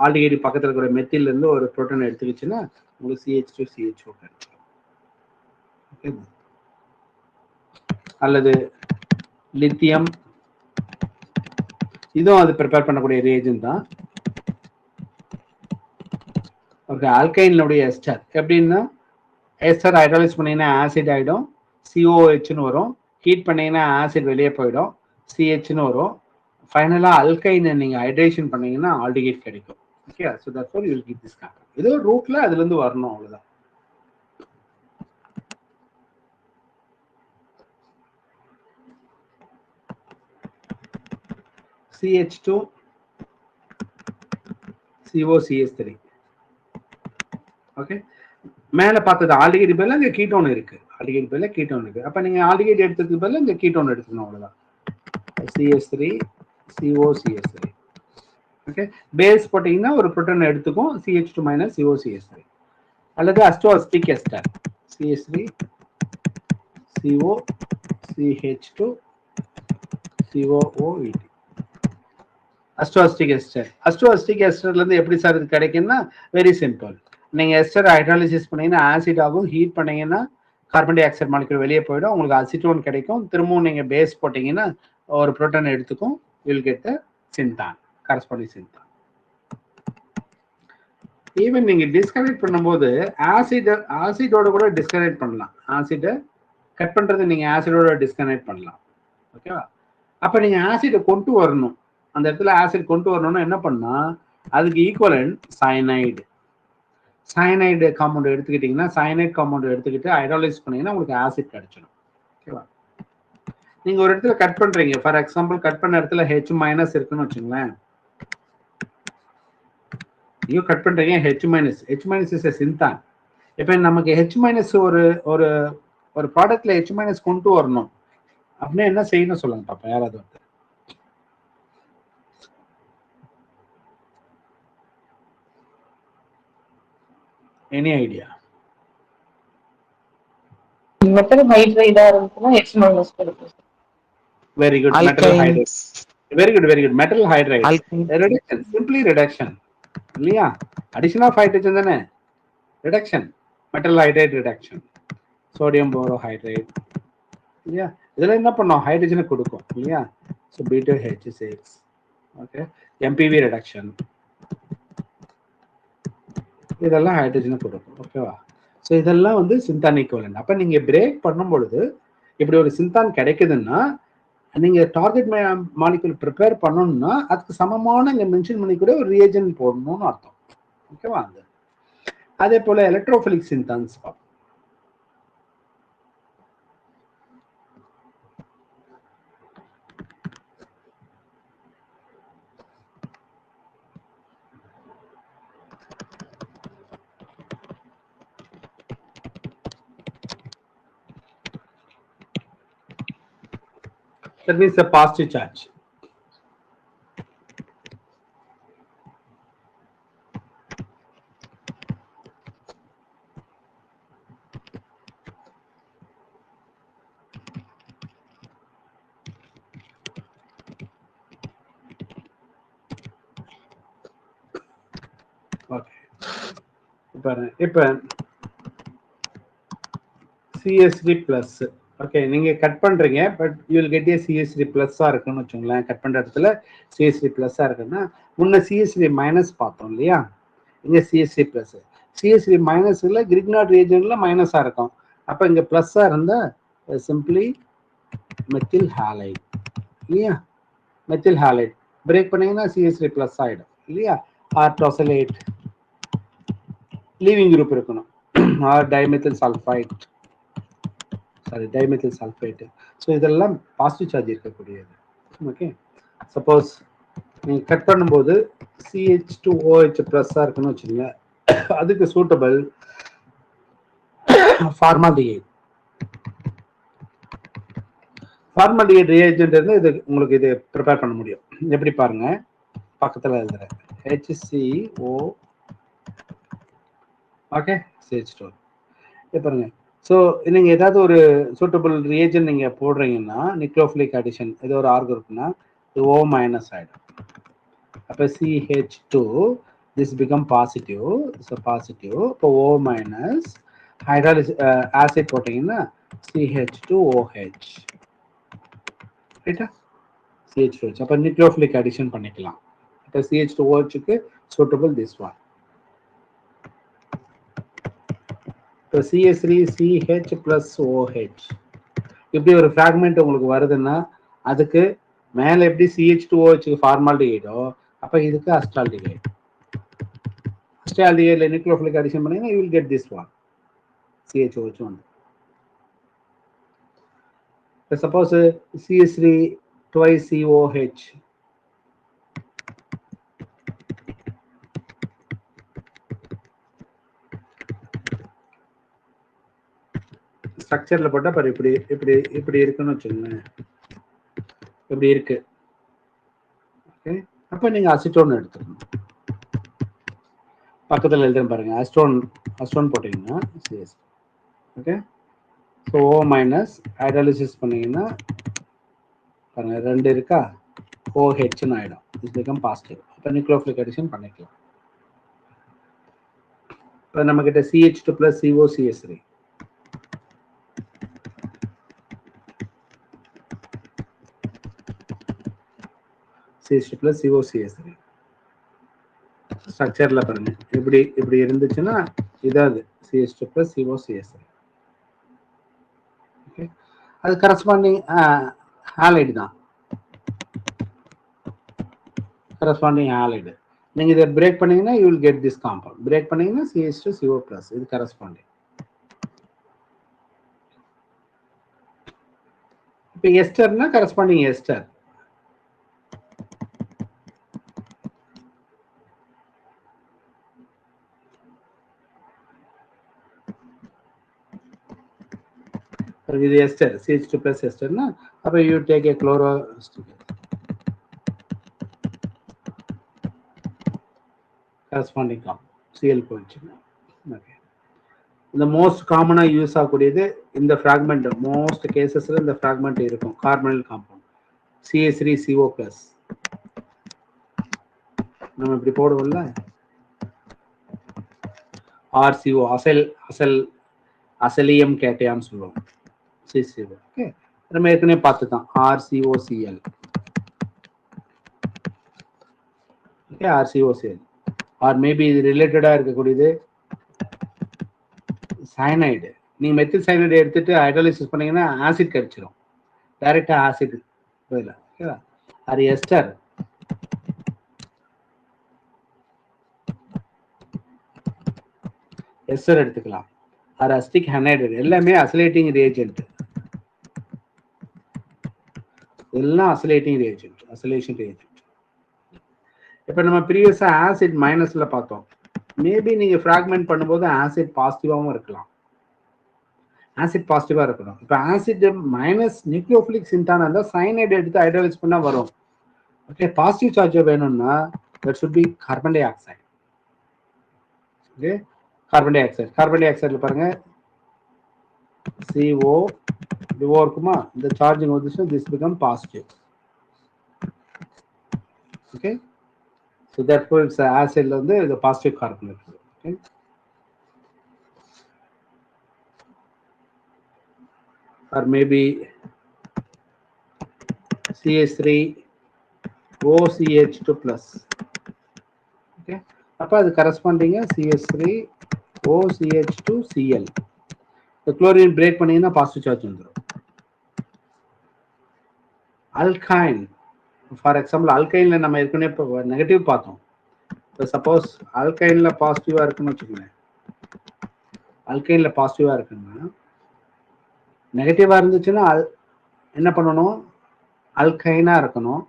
ஆல்டிஹைடு பக்கத்தில் இருக்கிற மெத்தில் இருந்து ஒரு புரோட்டான் எடுத்துக்கிச்சுன்னா உங்களுக்கு CH2CHO கிடைக்கும். ஓகே. அல்லது லித்தியம், இதுவும் அது ப்ரிப்பேர் பண்ணக்கூடிய ரியேஜென்ட் தான். ஓகே. ஆல்கைனுடைய எஸ்டர் எப்படின்னா எஸ்டர் ஹைட்ரலைஸ் பண்ணீங்கன்னா ஆசிட் ஆகிடும், COHன்னு வரும். ஹீட் பண்ணீங்கன்னா ஆசிட் வெளியே போயிடும், CHன்னு வரும். ஃபைனலா அல்கைனை நீங்க ஹைட்ரேஷன் பண்ணீங்கன்னா ஆல்டிகேட் கிடைக்கும். Okay, so that's you will get this compound. ஏதோ ஒரு ரூட்ல அதுல இருந்து வரணும், அவ்வளவுதான். CH2 COCH3. ஓகே, மேல பார்த்தது ஆல்டிகேட் பதிலா இங்க கீட்டோன் இருக்கு, ஆல்டிகேட் பதிலா கீட்டோன் இருக்கு. அப்ப நீங்க ஆல்டிகேட் எடுத்ததுக்கு பதிலா இங்க கீட்டோன் எடுத்துக்கணும், அவ்வளவுதான். CH3 COCH3. ஓகே, பேஸ் போட்டீங்கன்னா ஒரு புரோட்டான் எடுத்துக்கும் CH2 - COCH3, அல்லது acetoacetic ester CH3 CO CH2 COOET. Acetoacetic ester. Acetoacetic எஸ்டர்ல இருந்து எப்படி சார் இது கிடைக்கும்னா வெரி சிம்பிள். நீங்க எஸ்டர் ஹைட்ராலிசிஸ் பண்ணீங்கன்னா ஆசிட் ஆகும், ஹீட் பண்ணீங்கன்னா கார்பன் டை ஆக்சைடு மாலிக்யூல் வெளியே போயிடும், உங்களுக்கு அசிட்டோன் கிடைக்கும். திரும்பவும் நீங்க பேஸ் போட்டீங்கன்னா ஒரு புரோட்டான் எடுத்துக்கும், வில் கெட் சிந்தான், கரஸ்பாண்டிங் சிந்தான். ஈவன் நீங்க டிஸ்கனெக்ட் பண்ணும்போது ஆசிடோட கூட டிஸ்கனெக்ட் பண்ணலாம். ஆசிட்டை கட் பண்றது நீங்க ஆசிடோட டிஸ்கனெக்ட் பண்ணலாம். ஓகேவா? அப்ப நீங்க ஆசிடை கொண்டு வரணும், அந்த இடத்துல ஆசிட் கொண்டு வரணும்னா என்ன பண்ணா, அதுக்கு ஈக்குவலன்ட் சயனைடு. சயனைடு காம்பவுண்ட் எடுத்துக்கிட்டீங்கன்னா, சயனைட் காம்பவுண்ட் எடுத்துக்கிட்டு ஹைட்ராலிசிஸ் பண்ணீங்கன்னா உங்களுக்கு ஆசிட் கிடைச்சிடும். ஓகேவா? நீங்க ஒரு இடத்துல கட் பண்றீங்க, ஃபார் எக்ஸாம்பிள் கட் பண்ண இடத்துல H- இருக்குன்னு வச்சுங்களேன். ஐயோ கட் பண்றீங்க H- இஸ் சிந்தான். இப்ப நமக்கு H- ஒரு ஒரு ஒரு ப்ராடக்ட்ல H- கொண்டு வரணும் அப்படின்னா என்ன செய்யணும் சொல்லுங்க பாப்பா, யாராவது வந்து. Any idea? மெட்டல் ஹைட்ரைடா இருந்துச்சுன்னா H- கொடுக்கும். Very good. Metal hydride. Very good, very good. Metal hydride reduction, simply reduction இல்லையா? அடிஷன் ஆஃப் ஹைட்ரஜன் தானே, reduction. Metal hydride reduction, sodium borohydride இல்லையா? இதுல என்ன பண்ணோம், ஹைட்ரஜனை கொடுக்கும் இல்லையா? So B2H6. Okay, MPV reduction, இதெல்லாம் ஹைட்ரஜனை கொடுக்கும். ஓகேவா? ஸோ இதெல்லாம் வந்து சிந்தான் ஈக்குவலன்ட். அப்ப நீங்க பிரேக் பண்ணும் பொழுது இப்படி ஒரு சிந்தான் கிடைக்குதுன்னா நீங்க டார்கெட் மாலிகுல் ப்ரிப்பேர் பண்ணணும்னா அதுக்கு சமமான இங்க மென்ஷன் பண்ணி கூட ஒரு ரியேஜன் போடணும்னு அர்த்தம். ஓகேவா? அதே போல எலக்ட்ரோஃபிலிக் சிந்தான்ஸ் பார்ப்போம். That means a positive charge. Okay. இப்ப CH3 plus. ஓகே, நீங்க கட் பண்றீங்க, but you will get a CH3 பிளஸ்ஸா இருக்குன்னு வச்சுங்களேன். கட் பண்ற இடத்துல CH3 பிளஸ்ஸா இருக்குன்னா முன்ன CH3 மைனஸ் பார்த்தோம் இல்லையா? இங்க CH3 பிளஸ். CH3 மைனஸ்ல கிரிக்னாட் ரியேஜன்ல மைனஸா இருக்கும். அப்ப இங்க பிளஸ்ஸா இருந்தா சிம்பிளி மெத்தில் ஹாலைட் இல்லையா? மெத்தில் ஹாலைட் பிரேக் பண்ணீங்கன்னா CH3 பிளஸ் ஆயிடும் இல்லையா? ஆர்டோசலேட் லீவிங் குரூப் இருக்கணும், or dimethyl sulphite, sorry dimethyl sulphite. So இதெல்லாம் பாசிட்டிவ் சார்ஜ் இருக்கக்கூடியது. ஓகே, சப்போஸ் நீங்கள் கட் பண்ணும்போது CH2OH ப்ளஸ்ஸாக இருக்குன்னு வச்சுக்கோங்க, அதுக்கு சூட்டபிள் ஃபார்மால்டிஹைட். ஃபார்மால்டிஹைட் ரியேஜென்ட் இருந்து இது உங்களுக்கு இது ப்ரிப்பேர் பண்ண முடியும். எப்படி பாருங்க, பக்கத்தில் எழுதுறேன் HCO. ஓகே, CH2 பாருங்க. ஸோ நீங்கள் ஏதாவது ஒரு சூட்டபிள் ரியேஜன் நீங்கள் போடுறீங்கன்னா நிக்ளோஃபிலிக் அடிஷன் இது ஒரு ஆர் குரூப்னா இது O- ஆகிடும். அப்போ CH2 this become positive, so positive. இப்போ O- ஹைட்ராலிசிஸ் ஆசிட் போட்டிங்கன்னா CH2OH ரைட்டா? CH2OH. அப்போ நிக்ளோஃபிலிக் அடிஷன் பண்ணிக்கலாம். அப்போ CH2OHக்கு சூட்டபிள் திஸ் ஒன். இப்போ CH3CH plus OH இப்படி ஒரு ஃப்ராக்மெண்ட் உங்களுக்கு வருதுன்னா அதுக்கு மேலே எப்படி CH2OH ஃபார்மால்டிஹைடோ அப்போ இதுக்கு அஸ்டால்டிஹைட். அஸ்டால்டிஹைட்ல நியூக்ளியோஃபிலிக் அடிஷன் பண்ணீங்கன்னா you will get this one CHOH one. Suppose CH3 twice COH ஸ்ட்ரக்சர்ல போட்டா பாரு இப்படி இப்படி இப்படி இருக்குன்னு வச்சுக்கோங்க, இப்படி இருக்கு. ஓகே, அப்ப நீங்க அசிட்டோன் எடுத்துக்கணும். பக்கத்துல எழுதுறேன் பாருங்க, அசிட்டோன் போட்டீங்கன்னா CS. Okay, so O minus hydrolysis பண்ணீங்கன்னா பாருங்க 2 இருக்கா, OHன்னு ஆயிடும். Is become positive. அப்போ நியூக்ளியோஃபிலிக் அடிஷன் பண்ணிக்கலாம். இப்போ நம்ம கிட்ட CH2 plus COCH3. CH2 plus COCH3 ஸ்ட்ரக்சர்ல பாருங்க இப்படி இப்படி இருந்துச்சுன்னா இதாவது CH2 plus COCH3. ஓகே, அது கரஸ்பாண்டிங் ஹாலைடு தான், கரஸ்பாண்டிங் ஹாலைடு. நீங்க இதை பிரேக் பண்ணீங்கன்னா you will get this compound. Break பண்ணீங்கன்னா CH2 CO plus, இது கரஸ்பாண்டிங். இப்போ எஸ்டர்னா கரஸ்பாண்டிங் எஸ்டர். இது எஸ்டர், CH2 plus எஸ்டர்னா அப்போ you take a chloro corresponding compound Cl போயிடுச்சுன்னா. ஓகே, இந்த மோஸ்ட் காமனா யூஸ் ஆகக்கூடியது இந்த ஃப்ராக்மெண்ட். மோஸ்ட் கேசஸ்ல இந்த ஃப்ராக்மெண்ட் இருக்கும், கார்பனைல் காம்பவுண்ட் CH3CO plus. நம்ம இப்படி போடுவோம்ல RCO, அசலியம் கேட்டையான்னு சொல்லுவோம் CH3. ஓகே, நம்ம ஏற்கனவே பார்த்துதான் RCOCl. Okay, RCOCl or maybe இது ரிலேட்டடா இருக்கக்கூடியது சயனைடு. நீங்க மெத்தில் சயனைடு எடுத்துட்டு ஹைட்ராலிசிஸ் பண்ணீங்கன்னா ஆசிட் கிடைச்சிடும், டைரக்டா ஆசிட் போயிடல. ஓகேவா, அது எஸ்டர். எஸ்டர் எடுத்துக்கலாம், அது அஸ்டிக் ஹனைடைடு. எல்லாமே அசலேட்டிங் ரியேஜென்ட், எல்லாம் அசலேட்டிங் ரியேஜென்ட், அசலேஷன் ரியேஜென்ட். இப்போ நம்ம ப்ரீவியஸா ஆசிட் மைனஸ்ல பார்த்தோம். மேபி நீங்க ஃப்ராக்மெண்ட் பண்ணும்போது ஆசிட் பாசிட்டிவாகவும் இருக்கலாம், ஆசிட் பாசிட்டிவா இருக்கணும். இப்போ ஆசிட் மைனஸ் நியூக்ளியோஃபிலிக் சின்டானா இருந்தால் சைனைடு எடுத்து ஹைட்ராலிஸ் பண்ணா வரும். ஓகே, பாசிட்டிவ் சார்ஜ் வேணும்னா that should be carbon dioxide. Okay, carbon dioxide. Carbon டை ஆக்சைடுல பாருங்க CO இதுவோ இருக்குமா, இந்த சார்ஜிங் வந்துச்சுன்னா this become positive. Okay, so therefore it's ஆசிட்ல வந்து இது பாசிட்டிவ் கார்பன் இருக்குது. Okay, or maybe CH3OCH2 plus. Okay, அப்போ அது கரஸ்பாண்டிங்க CH3OCH2Cl. இந்த குளோரின் பிரேக் பண்ணீங்கன்னா பாசிட்டிவ் சார்ஜ் வந்துடும். அல்கைன், ஃபார் எக்ஸாம்பிள் அல்கைன்ல நம்ம ஏற்கனவே இப்போ நெகட்டிவ் பார்த்தோம். இப்போ சப்போஸ் அல்கைன்ல பாசிட்டிவா இருக்குன்னு வச்சுக்கோங்களேன், அல்கைன்ல பாசிட்டிவா இருக்குன்னா நெகட்டிவா இருந்துச்சுன்னா என்ன பண்ணணும், அல்கைனா இருக்கணும்.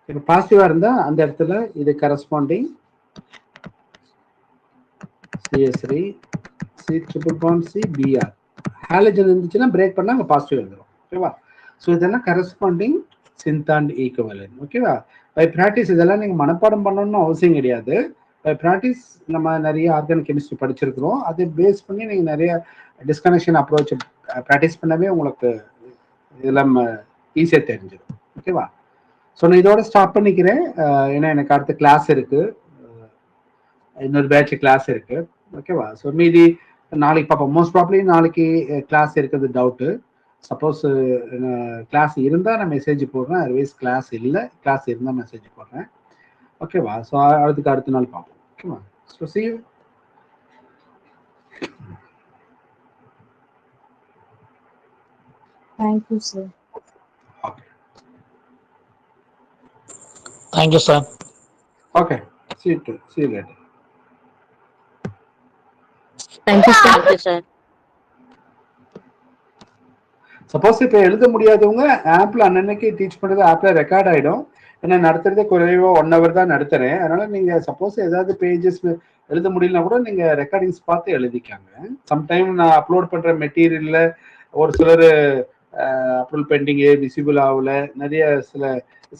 இப்போ பாசிட்டிவா இருந்தா அந்த இடத்துல இது கரஸ்பாண்டிங் CH3 C++CBr. ஹாலஜன் இருந்துச்சுன்னா பிரேக் பண்ணா அங்கே பாசிட்டிவ் வந்துடும். ஓகேவா, ஸோ இதெல்லாம் கரஸ்பாண்டிங் சிந்தாண்ட் ஈக்குவலன்ட். ஓகேவா, பை ப்ராக்டிஸ் இதெல்லாம் நீங்கள் மனப்பாடம் பண்ணணும்னு அவசியம் கிடையாது. பை ப்ராக்டிஸ் நம்ம நிறைய ஆர்கானிக் கெமிஸ்ட்ரி படிச்சிருக்கிறோம், அதை பேஸ் பண்ணி நீங்கள் நிறைய டிஸ்கனெக்ஷன் அப்ரோச் ப்ராக்டிஸ் பண்ணவே உங்களுக்கு இதெல்லாம் ஈஸியாக தெரிஞ்சிடும். ஓகேவா, ஸோ நான் இதோட ஸ்டாப் பண்ணிக்கிறேன். ஏன்னா எனக்கு அடுத்த கிளாஸ் இருக்கு, இன்னொரு பேட்ச் கிளாஸ் இருக்கு. ஓகேவா, ஸோ மீதி நாளைக்கு பார்ப்போம். மோஸ்ட் ப்ராப்ளி நாளைக்கு கிளாஸ் இருக்கிறது டவுட்டு. சப்போஸ் கிளாஸ் இருந்தால் நான் மெசேஜ் போடுறேன், அதர்வைஸ் கிளாஸ் இல்லை, கிளாஸ் இருந்தால் மெசேஜ் போடுறேன். ஓகேவா, ஸோ அதுக்கு அடுத்த நாள் பார்ப்போம். ஓகேவா, so see you. Thank you, sir. Okay. Thank you sir. Okay, see you later. Thank you sir. Suppose இப்போ எழுத முடியாதவங்க ஆப்ல அன்னன்னைக்கு டீச் பண்றது ஆப்ல ரெக்கார்ட் ஆயிடும். ஏன்னா நடத்துறதே குறைவா 1 hour தான் நடத்துறேன். அதனால நீங்க சப்போஸ் ஏதாவது பேஜஸ் எழுத முடியலனா கூட நீங்க ரெக்கார்டிங்ஸ் பார்த்து எழுதிக்காங்க. சம்டைம் நான் அப்லோட் பண்ற மெட்டீரியல்ல ஒரு சிலர் அப்ரூவல் பெண்டிங் விசிபிள் ஆகல, நிறைய சில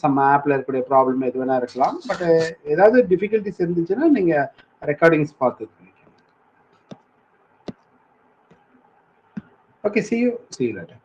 சம் ஆப்ல இருக்கக்கூடிய ப்ராப்ளம் எது வேணா இருக்கலாம். பட் ஏதாவது டிஃபிகல்டிஸ் இருந்துச்சுன்னா நீங்க ரெக்கார்டிங்ஸ் பார்த்து பண்ணிக்கலாம். Okay, see you later.